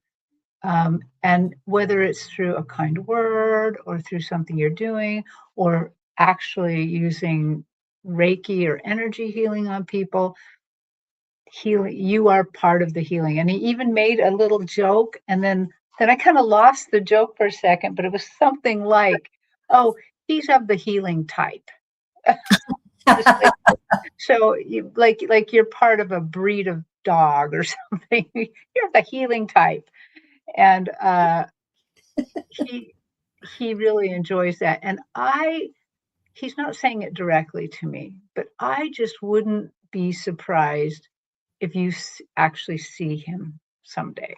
And whether it's through a kind word or through something you're doing, or actually using Reiki or energy healing on people, healing, you are part of the healing. And he even made a little joke, and then I kind of lost the joke for a second, but it was something like, oh, he's of the healing type. So you like you're part of a breed of dog or something. You're the healing type. And he really enjoys that. And he's not saying it directly to me, but I just wouldn't be surprised if you actually see him someday.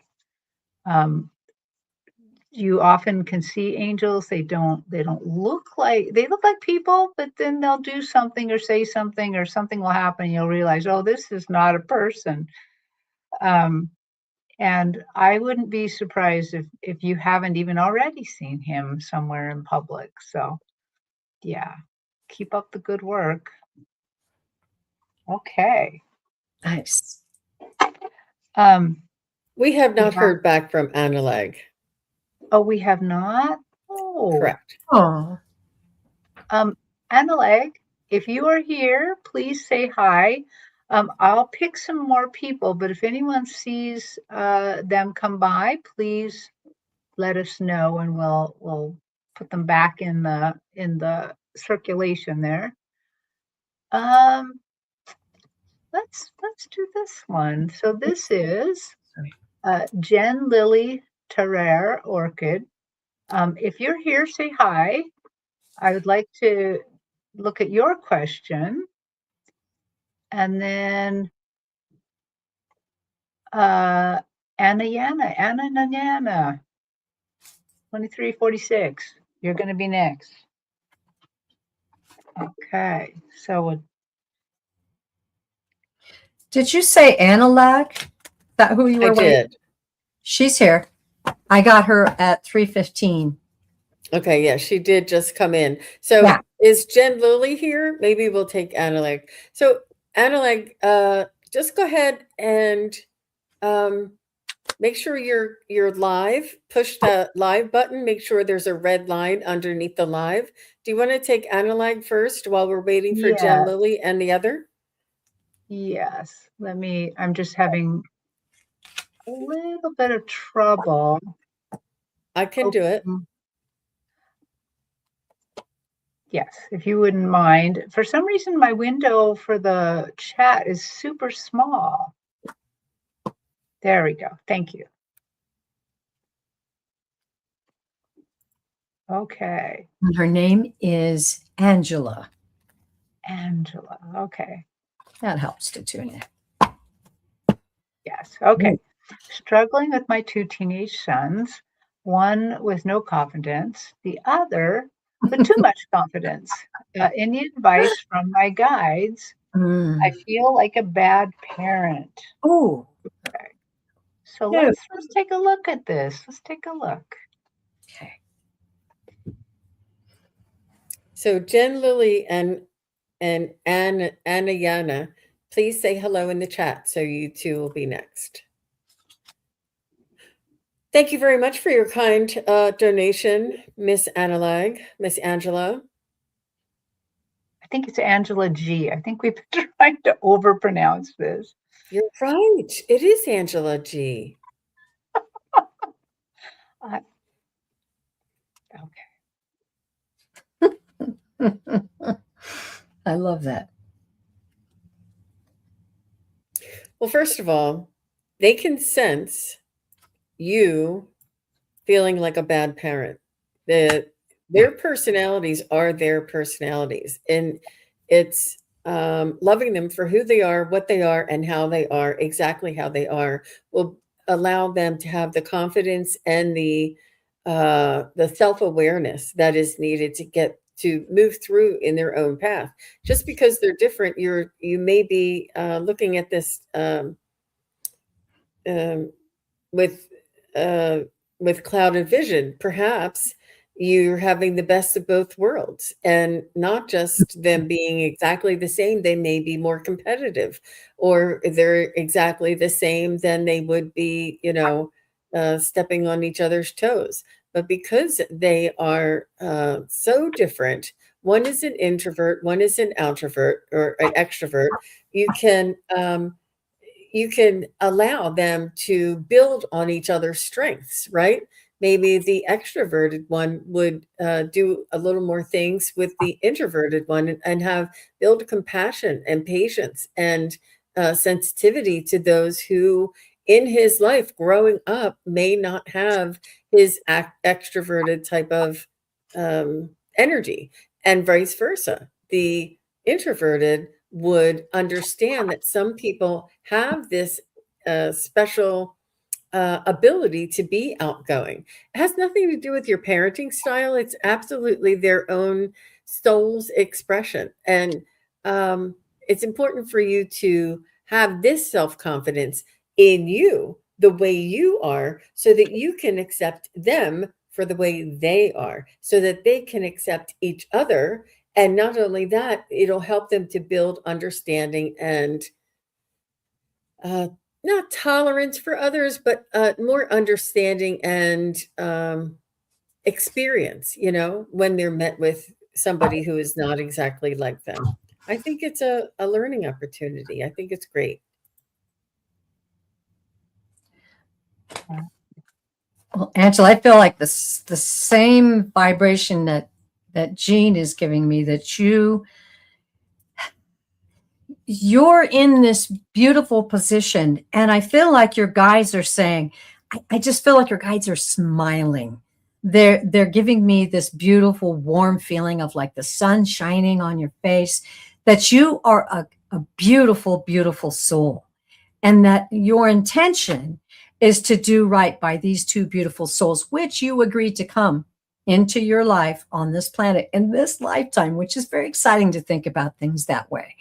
You often can see angels. They don't look like, they look like people, but then they'll do something or say something, or something will happen, and you'll realize, oh, this is not a person. And I wouldn't be surprised if you haven't even already seen him somewhere in public. So yeah, keep up the good work. Okay. Nice. Um, We have not Yeah. heard back from Analeg. oh, we have not? Oh, Correct. Oh, Analeg, if you are here, please say hi. I'll pick some more people, but if anyone sees them come by, please let us know and we'll put them back in the circulation there. Let's do this one. So this is Jen Lily Terrer Orchid. If you're here, say hi. I would like to look at your question. And then Anna Nanyana, 2346. You're going to be next. Okay, so did you say Analag? That who you were I waiting? did. She's here. I got her at 3:15. Okay, yeah, she did just come in. So Yeah. is Jen Lilly here? Maybe we'll take Analeg. So Analeg, just go ahead and make sure you're live. Push the live button. Make sure there's a red line underneath the live. Do you want to take Analeg first while we're waiting for Jen yeah, Lilly and the other? yes. I'm just having a little bit of trouble. I can do it. Yes, if you wouldn't mind. For some reason, my window for the chat is super small. There we go. Thank you. Okay, And her name is Angela. Angela. Okay. That helps to tune in. Yes. Okay. Struggling with my two teenage sons, one with no confidence, the other with too much confidence. Any advice from my guides? I feel like a bad parent. Oh, Okay. So yeah. let's take a look at this. Let's take a look. Okay. So Jen Lilly and Anayana, please say hello in the chat. So you two will be next. Thank you very much for your kind donation, Miss Analag, Miss Angela. I think it's Angela G. I think we've been trying to overpronounce this. You're right. It is Angela G. Okay. I love that. Well, first of all, they can sense you feeling like a bad parent. Their personalities are their personalities, and it's loving them for who they are, what they are, and how they are, exactly how they are, will allow them to have the confidence and the self-awareness that is needed to get to move through in their own path. Just because they're different, you may be looking at this um, with with clouded vision. Perhaps you're having the best of both worlds, and not just them being exactly the same. They may be more competitive, or if they're exactly the same, then they would be, stepping on each other's toes. But because they are so different, one is an introvert, one is an outrovert or an extrovert. You can allow them to build on each other's strengths, right? Maybe the extroverted one would do a little more things with the introverted one, and have build compassion and patience and sensitivity to those who in his life growing up may not have his extroverted type of energy, and vice versa. The introverted would understand that some people have this special ability to be outgoing. It has nothing to do with your parenting style. It's absolutely their own soul's expression. And it's important for you to have this self confidence in you, the way you are, so that you can accept them for the way they are, so that they can accept each other. And not only that, it'll help them to build understanding and uh, not tolerance for others, but more understanding and experience, when they're met with somebody who is not exactly like them. I think it's a learning opportunity. I think it's great. Well, Angela, I feel like this the same vibration that Jean is giving me, that you're in this beautiful position. And I feel like your guides are saying, I just feel like your guides are smiling. They're giving me this beautiful, warm feeling of like the sun shining on your face, that you are a beautiful, beautiful soul. And that your intention is to do right by these two beautiful souls, which you agreed to come into your life on this planet in this lifetime, which is very exciting to think about things that way.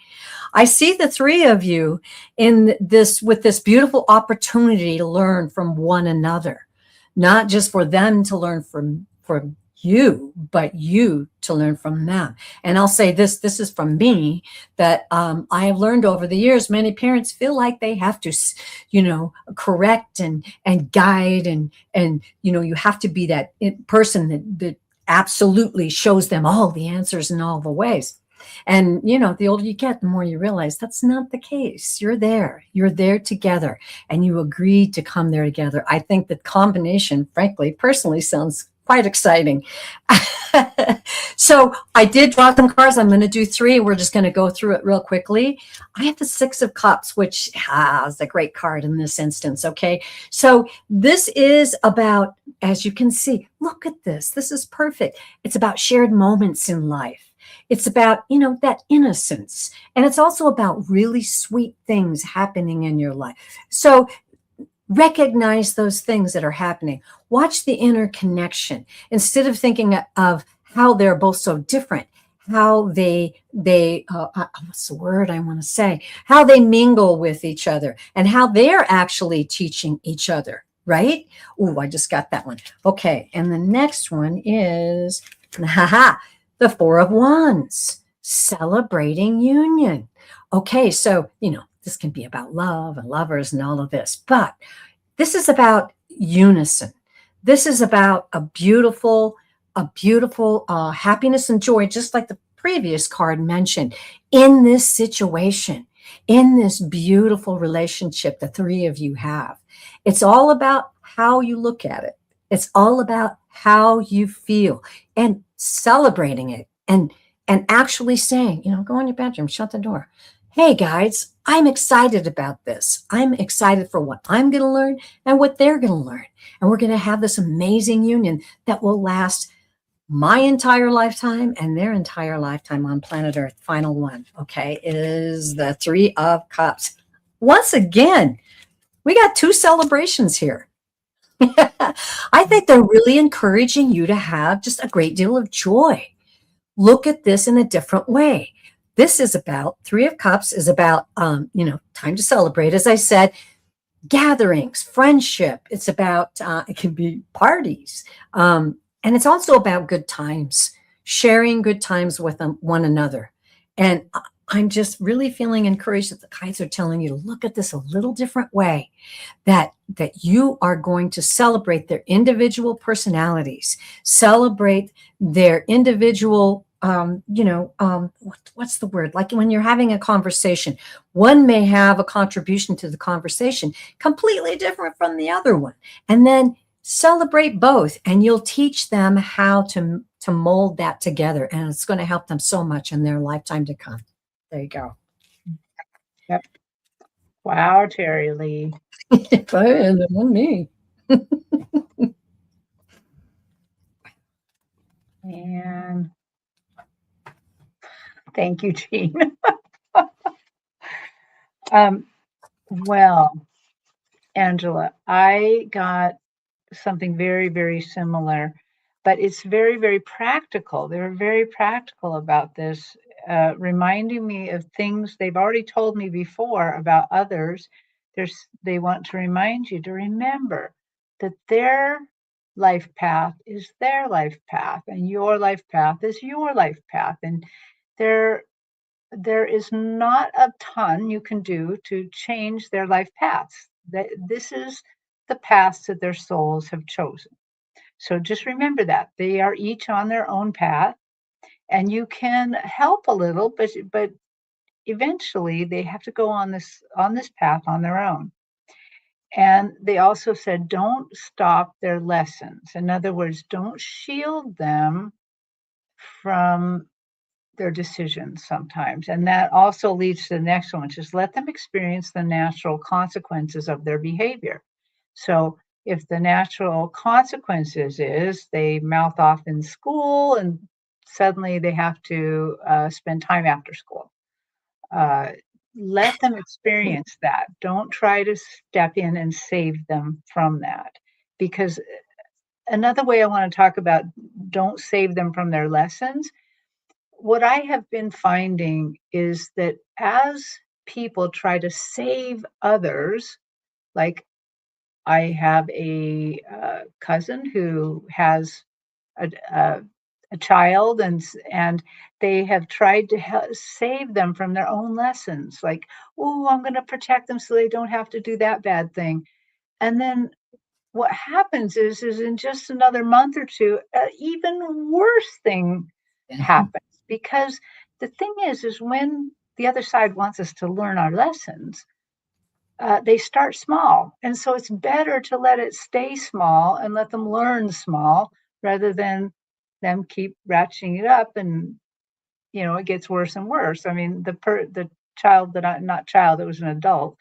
I see the three of you in this with this beautiful opportunity to learn from one another, not just for them to learn from you, but you to learn from them. And I'll say this is from me, that I have learned over the years, many parents feel like they have to, correct and guide, and you have to be that person that absolutely shows them all the answers in all the ways. And, the older you get, the more you realize that's not the case. You're there together, and you agreed to come there together. I think the combination, frankly, personally sounds quite exciting. So I did draw some cards. I'm going to do three. We're just going to go through it real quickly. I have the Six of Cups, which is a great card in this instance. Okay. So this is about, as you can see, look at this. This is perfect. It's about shared moments in life. It's about, that innocence. And it's also about really sweet things happening in your life. So recognize those things that are happening. Watch the interconnection instead of thinking of how they're both so different, how they what's the word I want to say? How they mingle with each other and how they're actually teaching each other, right? Oh, I just got that one. Okay. And the next one is, the Four of Wands, celebrating union. Okay, so, this can be about love and lovers and all of this, but this is about unison. This is about a beautiful happiness and joy, just like the previous card mentioned, in this situation, in this beautiful relationship the three of you have. It's all about how you look at it. It's all about how you feel and celebrating it, and actually saying, go in your bedroom, shut the door. Hey guys, I'm excited about this. I'm excited for what I'm going to learn and what they're going to learn. And we're going to have this amazing union that will last my entire lifetime and their entire lifetime on planet Earth. Final one, okay, is the Three of Cups. Once again, we got two celebrations here. I think they're really encouraging you to have just a great deal of joy. Look at this in a different way. This is about, Three of Cups is about, time to celebrate. As I said, gatherings, friendship. It's about, it can be parties. And it's also about good times, sharing good times with one another. And I'm just really feeling encouraged that the guides are telling you to look at this a little different way, that you are going to celebrate their individual personalities, celebrate their individual, what's the word? Like when you're having a conversation, one may have a contribution to the conversation completely different from the other one. And then celebrate both, and you'll teach them how to mold that together. And it's going to help them so much in their lifetime to come. There you go. Yep. Wow, Terry Lee. Me. And thank you, Jean. Well, Angela, I got something very, very similar, but it's very, very practical. They were very practical about this, reminding me of things they've already told me before about others. They want to remind you to remember that their life path is their life path, and your life path is your life path, and they're there is not a ton you can do to change their life paths. This is the paths that their souls have chosen. So just remember that they are each on their own path, and you can help a little, but eventually they have to go on this path on their own. And they also said, don't stop their lessons. In other words, don't shield them from their decisions sometimes. And that also leads to the next one, which is let them experience the natural consequences of their behavior. So if the natural consequences is they mouth off in school and suddenly they have to spend time after school, uh, let them experience that. Don't try to step in and save them from that. Because another way I want to talk about don't save them from their lessons. What I have been finding is that as people try to save others, like I have a cousin who has a a child, and they have tried to save them from their own lessons, like, oh, I'm going to protect them so they don't have to do that bad thing. And then what happens is in just another month or two, even worse thing happens, because the thing is when the other side wants us to learn our lessons, they start small. And so it's better to let it stay small and let them learn small rather than them keep ratcheting it up. And, it gets worse and worse. I mean, the child not child, it was an adult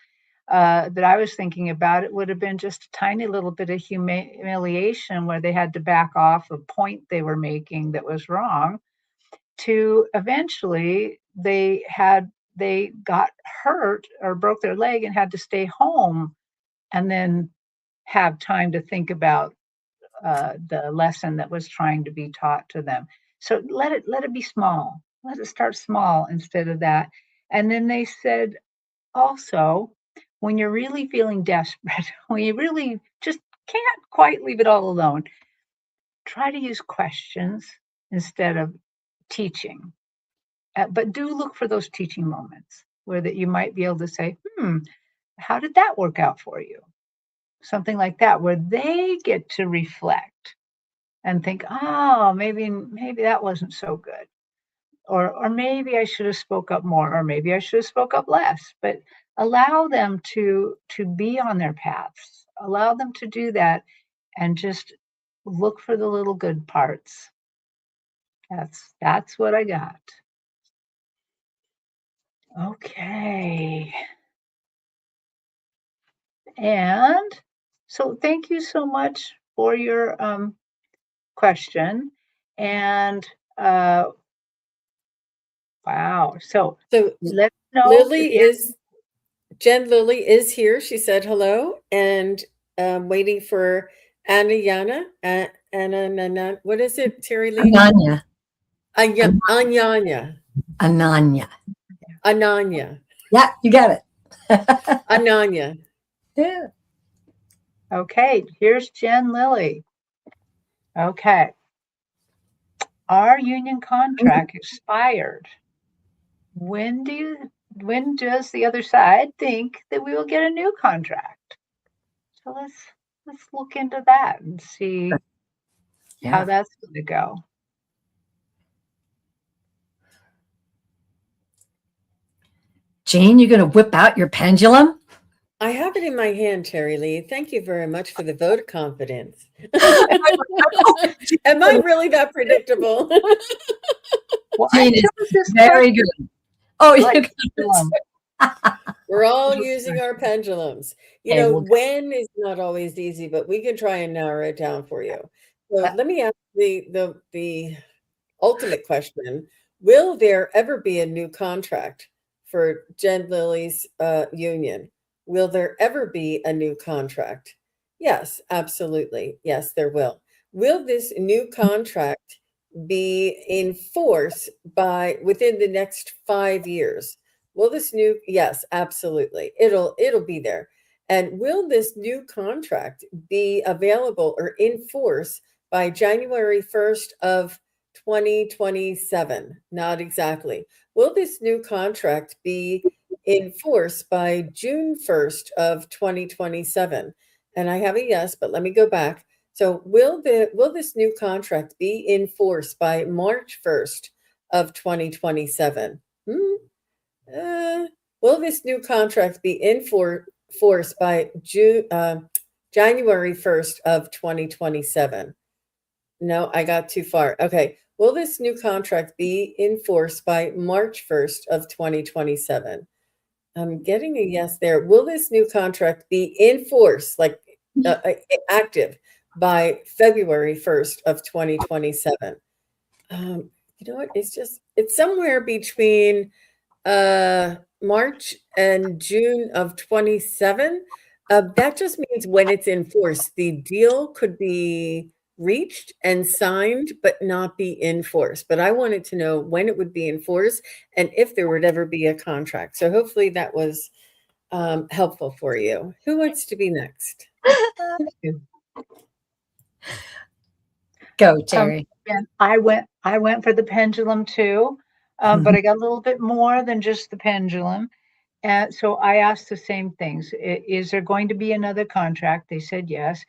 that I was thinking about, it would have been just a tiny little bit of humiliation where they had to back off a point they were making that was wrong, to eventually they got hurt or broke their leg and had to stay home and then have time to think about the lesson that was trying to be taught to them. So let it be small. Let it start small instead of that. And then they said also, when you're really feeling desperate, when you really just can't quite leave it all alone, try to use questions instead of teaching. But do look for those teaching moments where that you might be able to say, how did that work out for you? Something like that, where they get to reflect and think, oh, maybe that wasn't so good. Or maybe I should have spoke up more, or maybe I should have spoke up less. But allow them to be on their paths. Allow them to do that, and just look for the little good parts. That's what I got. Okay. And so thank you so much for your question. And wow. So So let us know if Lily you is Jen Lily is here. She said hello, and waiting for Anna Yana. Anna, what is it, Terry Lee? Ananya. Anyanya. Ananya. Ananya. Yeah, you got it. Ananya. Yeah. Okay, here's Jen Lilly. Okay. Our union contract expired. When does the other side think that we will get a new contract? So let's look into that and see how Yeah. that's going to go. Jane, you're going to whip out your pendulum? I have it in my hand, Terry Lee. Thank you very much for the vote of confidence. Am I really that predictable? Well, I Jane is chose this very question. good. Oh, you Like, got it. We're all using our pendulums. Hey, well, When is not always easy, but we can try and narrow it down for you. So let me ask the ultimate question. Will there ever be a new contract for Jen Lily's union? Will there ever be a new contract? Yes, absolutely. Yes, there will. Will this new contract be in force by within the next 5 years? Will this new Yes, absolutely. It'll be there. And will this new contract be available or in force by January 1st of 2027? Not exactly. will this new contract be in force by June 1st of 2027? And I have a yes, but let me go back. So will this new contract be in force by March 1st of 2027? Will this new contract be in force by January 1st of 2027? No, I got too far. Okay. Will this new contract be in force by March 1st of 2027? I'm getting a yes there. Will this new contract be in force, like active, by February 1st of 2027? You know what? It's somewhere between March and June of 27. That just means when it's in force, the deal could be reached and signed, but not be in force. But I wanted to know when it would be in force and if there would ever be a contract. So hopefully that was helpful for you. Who wants to be next? Go, Terry. And I went for the pendulum too, but I got a little bit more than just the pendulum. And so I asked the same things. Is there going to be another contract? They said yes.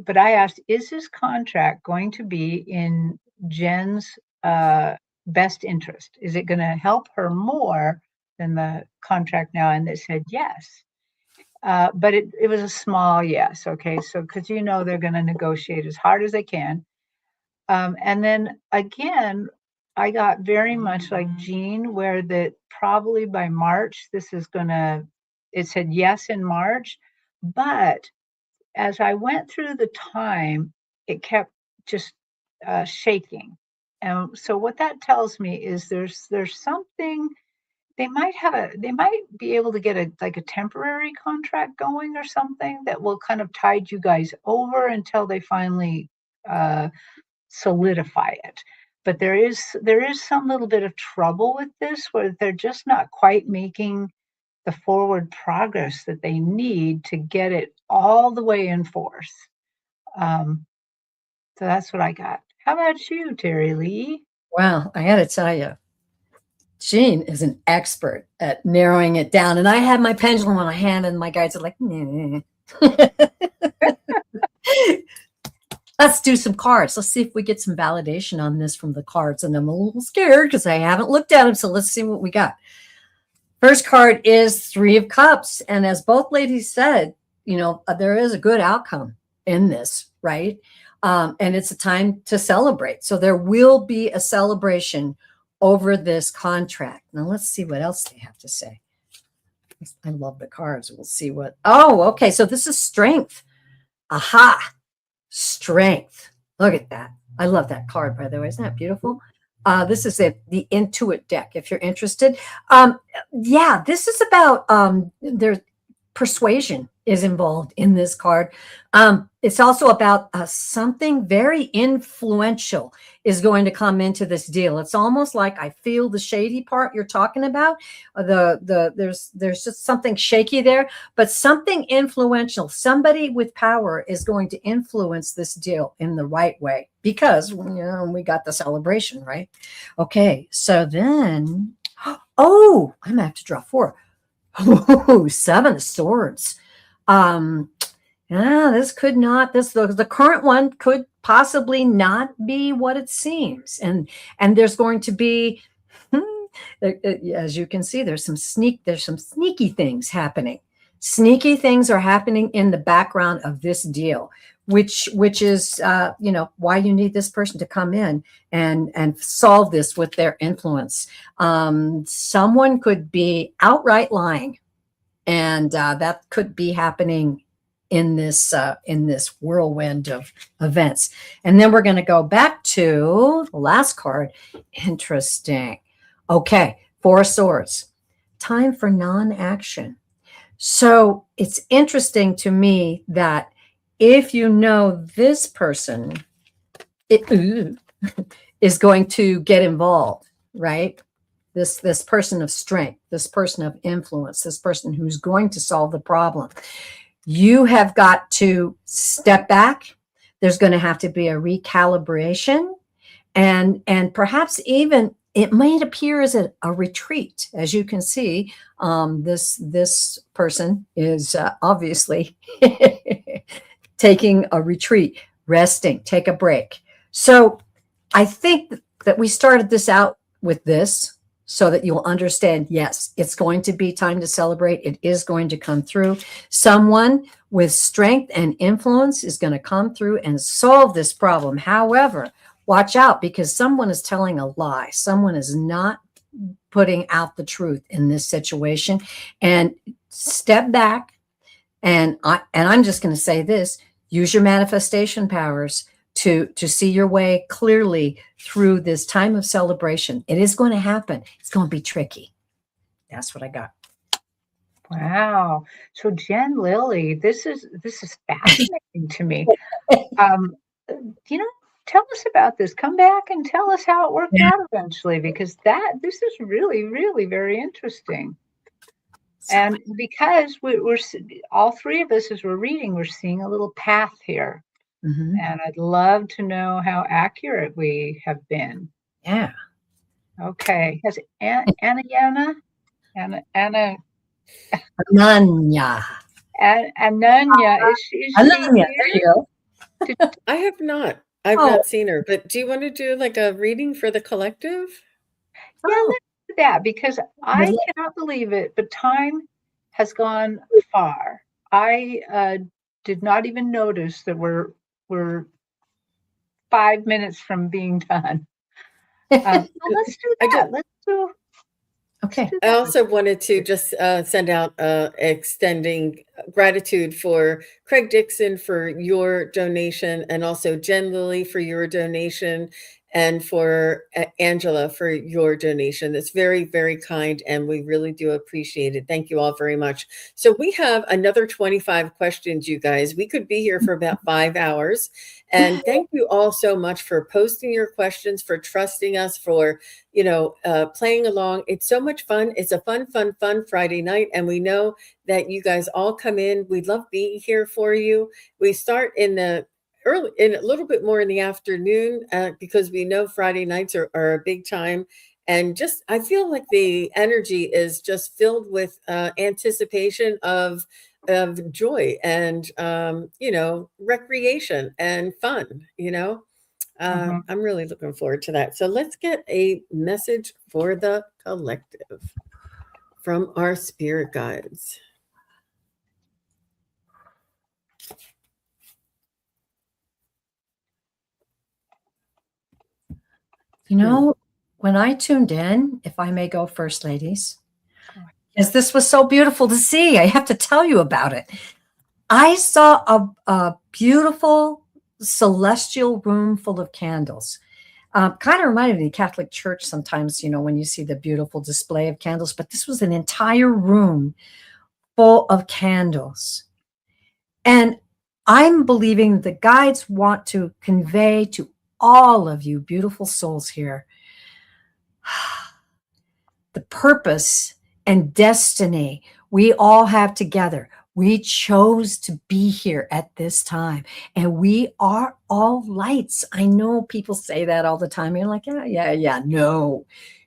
But I asked, is this contract going to be in Jen's best interest? Is it going to help her more than the contract now? And they said yes. But it was a small yes. Okay. So, because they're going to negotiate as hard as they can. And then again, I got very much like Jean, where that probably by March, it said yes in March. But as I went through the time, it kept just shaking. And so what that tells me is there's something they might be able to get a temporary contract going or something that will kind of tide you guys over until they finally solidify it. But there is some little bit of trouble with this where they're just not quite making the forward progress that they need to get it all the way in force. So that's what I got. How about you, Terry Lee? Well, I got to tell you, Jean is an expert at narrowing it down. And I had my pendulum on my hand and my guides are like, nah. Let's do some cards. Let's see if we get some validation on this from the cards. And I'm a little scared because I haven't looked at them. So let's see what we got. First card is 3 of Cups. And as both ladies said, there is a good outcome in this, right? And it's a time to celebrate. So there will be a celebration over this contract. Now let's see what else they have to say. I love the cards. We'll see what. Oh, okay. So this is strength. Aha. Strength. Look at that. I love that card, by the way. Isn't that beautiful? This is the Intuit deck, if you're interested. Yeah, this is about there's persuasion is involved in this card. It's also about something very influential is going to come into this deal. It's almost like I feel the shady part you're talking about. There's just something shaky there, but something influential. Somebody with power is going to influence this deal in the right way because we got the celebration, right? Okay, so then, I'm gonna have to draw 4. Oh, 7 of Swords. This could not, the current one could possibly not be what it seems. And there's going to be, as you can see, there's some sneaky things happening. Sneaky things are happening in the background of this deal, which is, why you need this person to come in and solve this with their influence. Someone could be outright lying, and that could be happening in this whirlwind of events. And then we're going to go back to the last card. Interesting. Okay, 4 of Swords. Time for non-action. So it's interesting to me that if this person is going to get involved, right? This person of strength, this person of influence, this person who's going to solve the problem. You have got to step back. There's going to have to be a recalibration and perhaps even it might appear as a retreat. As you can see, this person is obviously taking a retreat, resting, take a break. So I think that we started this out with this so that you'll understand, yes, it's going to be time to celebrate. It is going to come through. Someone with strength and influence is going to come through and solve this problem. However, watch out, because someone is telling a lie. Someone is not putting out the truth in this situation. And step back. And I'm just going to say this: use your manifestation powers to see your way clearly through this time of celebration. It is going to happen. It's going to be tricky. That's what I got. Wow. So Jen Lilly, this is fascinating to me. Um, you know, tell us about this. Come back and tell us how it worked out eventually, because this is really, really very interesting. And because we're all three of us, as we're reading, we're seeing a little path here. Mm-hmm. And I'd love to know how accurate we have been. Yeah. Okay. Has Ananya, Ananya. is she Ananya, here? there you go. I have not. I've not seen her. But do you want to do like a reading for the collective? Yeah, let's do that, because I cannot believe it, but time has gone far. I did not even notice that we're 5 minutes from being done. Let's do that. Let's do. Okay. I also wanted to just send out extending gratitude for Craig Dixon for your donation, and also Jen Lilly for your donation, and for Angela for your donation. That's very, very kind, and we really do appreciate it. Thank you all very much. So we have another 25 questions, you guys. We could be here for about 5 hours. And thank you all so much for posting your questions, for trusting us, for playing along. It's so much fun. It's a fun Friday night. And we know that you guys all come in. We love being here for you. We start in a little bit more in the afternoon because we know Friday nights are a big time. And just, I feel like the energy is just filled with anticipation of joy and, recreation and fun, I'm really looking forward to that. So let's get a message for the collective from our spirit guides. When I tuned in, if I may go first, ladies, because this was so beautiful to see, I have to tell you about it. I saw a beautiful celestial room full of candles. Kind of reminded me of the Catholic Church sometimes, when you see the beautiful display of candles, but this was an entire room full of candles. And I'm believing the guides want to convey to all of you beautiful souls here the purpose and destiny we all have together. We chose to be here at this time, and we are all lights. I know people say that all the time. You're like, yeah. No,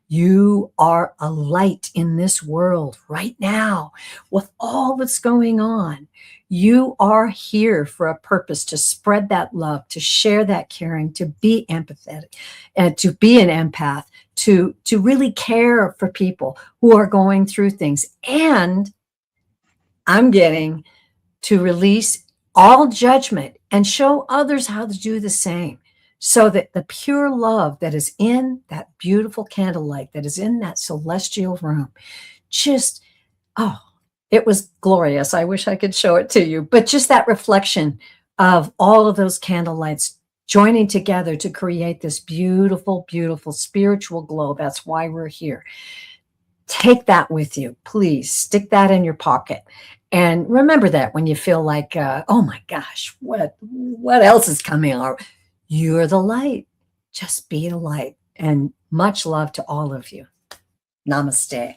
you are a light in this world right now with all that's going on. You are here for a purpose, to spread that love, to share that caring, to be empathetic, and to be an empath, to really care for people who are going through things. And I'm getting to release all judgment and show others how to do the same, so that the pure love that is in that beautiful candlelight, that is in that celestial room, it was glorious. I wish I could show it to you, but just that reflection of all of those candlelights joining together to create this beautiful, beautiful spiritual glow. That's why we're here. Take that with you, please. Stick that in your pocket. And remember that when you feel like, oh my gosh, what else is coming? You're the light. Just be the light. And much love to all of you. Namaste.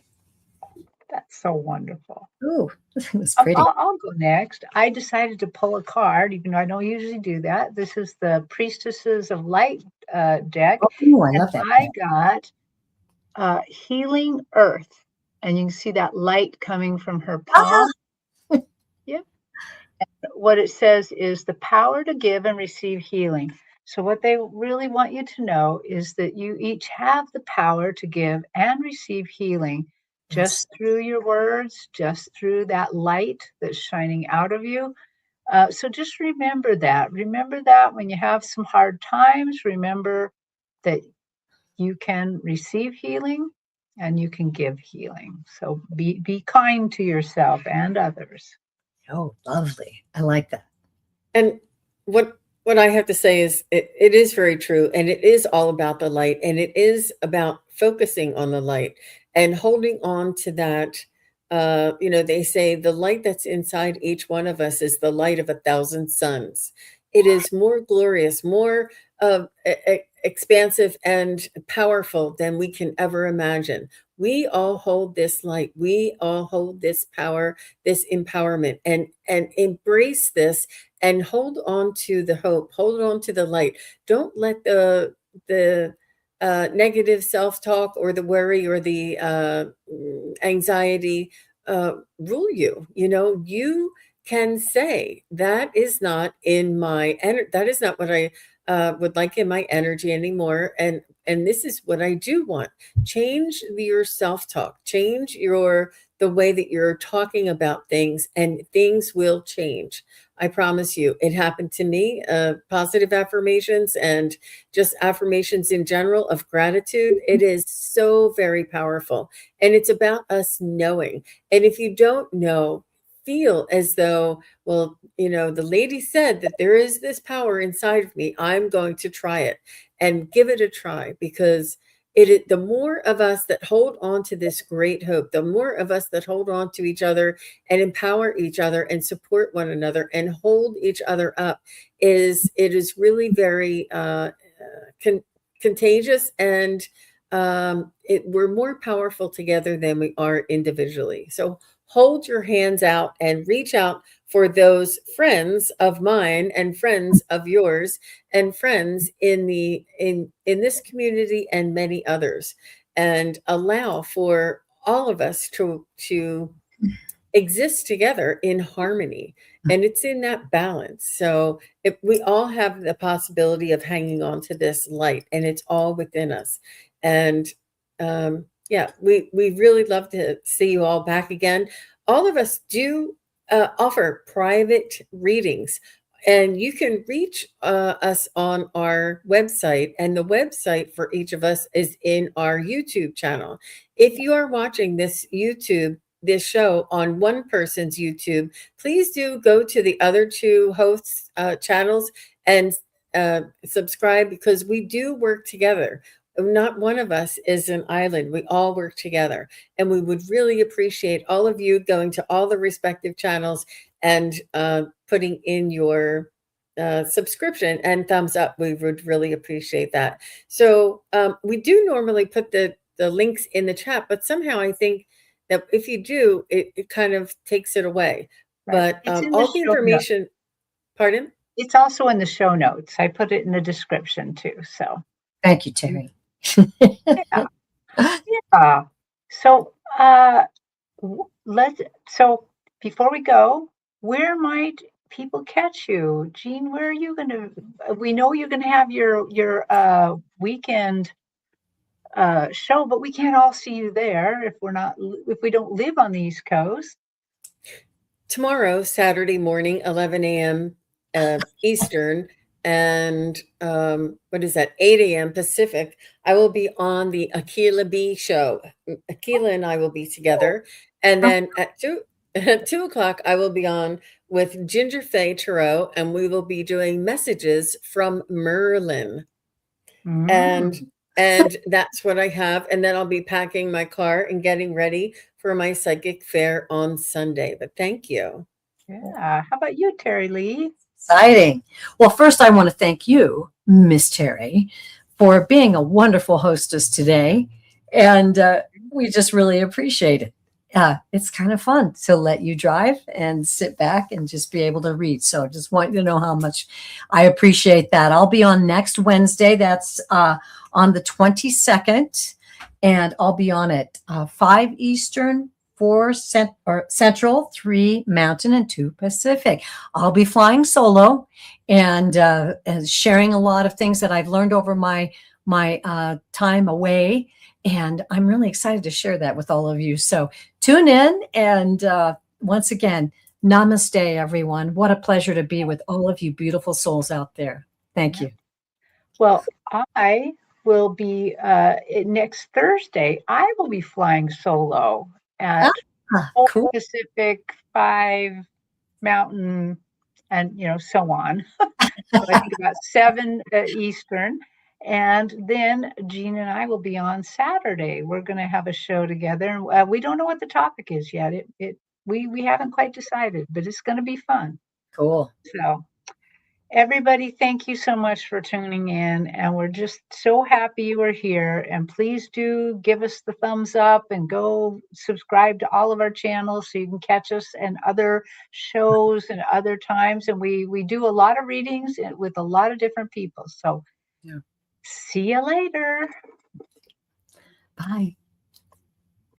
That's so wonderful. Ooh, it was pretty. I'll go next. I decided to pull a card, even though I don't usually do that. This is the Priestesses of Light deck. Oh, I love that. I got healing earth. And you can see that light coming from her Ah, palm. Yep. What it says is the power to give and receive healing. So, what they really want you to know is that you each have the power to give and receive healing yes. just through your words, just through that light that's shining out of you. So, just remember that. Remember that when you have some hard times, remember that you can receive healing and you can give healing. So, be kind to yourself and others. Oh, lovely. I like that. And what I have to say is it is very true, and it is all about the light, and it is about focusing on the light and holding on to that. They say the light that's inside each one of us is the light of 1,000 suns. It is more glorious, more expansive and powerful than we can ever imagine. We all hold this light. We all hold this power, this empowerment, and embrace this and hold on to the hope, hold on to the light. Don't let the negative self-talk or the worry or the anxiety rule you. You can say that is not in my that is not what I would like in my energy anymore, and this is what I do want. Change your self-talk, change the way that you're talking about things, and things will change. I promise you. It happened to me. Positive affirmations and just affirmations in general of gratitude. It is so very powerful. And it's about us knowing. And if you don't know, feel as though, well, the lady said that there is this power inside of me. I'm going to try it and give it a try, because the more of us that hold on to this great hope, the more of us that hold on to each other and empower each other and support one another and hold each other up, it is really very contagious, and we're more powerful together than we are individually. So hold your hands out and reach out for those friends of mine and friends of yours and friends in this community and many others, and allow for all of us to exist together in harmony. And it's in that balance. So if we all have the possibility of hanging on to this light, and it's all within us. And yeah, we really love to see you all back again. All of us do offer private readings, and you can reach us on our website, and the website for each of us is in our YouTube channel. If you are watching this show on one person's YouTube, please do go to the other two hosts' channels and subscribe, because we do work together. Not one of us is an island. We all work together. And we would really appreciate all of you going to all the respective channels and putting in your subscription and thumbs up. We would really appreciate that. So we do normally put the links in the chat, but somehow I think that if you do, it kind of takes it away. Right. But It's in the all the show notes. pardon? It's also in the show notes. I put it in the description too. So Thank you, Terry. yeah, yeah. So So before we go, where might people catch you, Jean? Where are you going to? We know you're going to have your weekend show, but we can't all see you there if we don't live on the East Coast. Tomorrow, Saturday morning, 11 a.m. Eastern, and what is that, 8 a.m. Pacific, I will be on the Akila B show. Akila and I will be together. And then at 2 o'clock, I will be on with Ginger Faye Tarot, and we will be doing messages from Merlin. Mm. And that's what I have. And then I'll be packing my car and getting ready for my psychic fair on Sunday. But thank you. Yeah. How about you, Terry Lee? Exciting. Well, first, I want to thank you, Miss Terry, for being a wonderful hostess today. And we just really appreciate it. It's kind of fun to let you drive and sit back and just be able to read. So I just want you to know how much I appreciate that. I'll be on next Wednesday. That's on the 22nd. and I'll be on at 5 Eastern, 4 Central, 3 Mountain, and 2 Pacific. I'll be flying solo and sharing a lot of things that I've learned over my time away. And I'm really excited to share that with all of you. So tune in. And once again, namaste, everyone. What a pleasure to be with all of you beautiful souls out there. Thank you. Well, I will be next Thursday. I will be flying solo at 4 Cool. Pacific, 5 Mountain, and so on. So I think about 7 Eastern. And then Jean and I will be on Saturday. We're going to have a show together. We don't know what the topic is yet. We haven't quite decided, but it's going to be fun. Cool. So everybody, thank you so much for tuning in. And we're just so happy you are here. And please do give us the thumbs up and go subscribe to all of our channels so you can catch us and other shows and other times. And we do a lot of readings with a lot of different people. So yeah. See you later. Bye.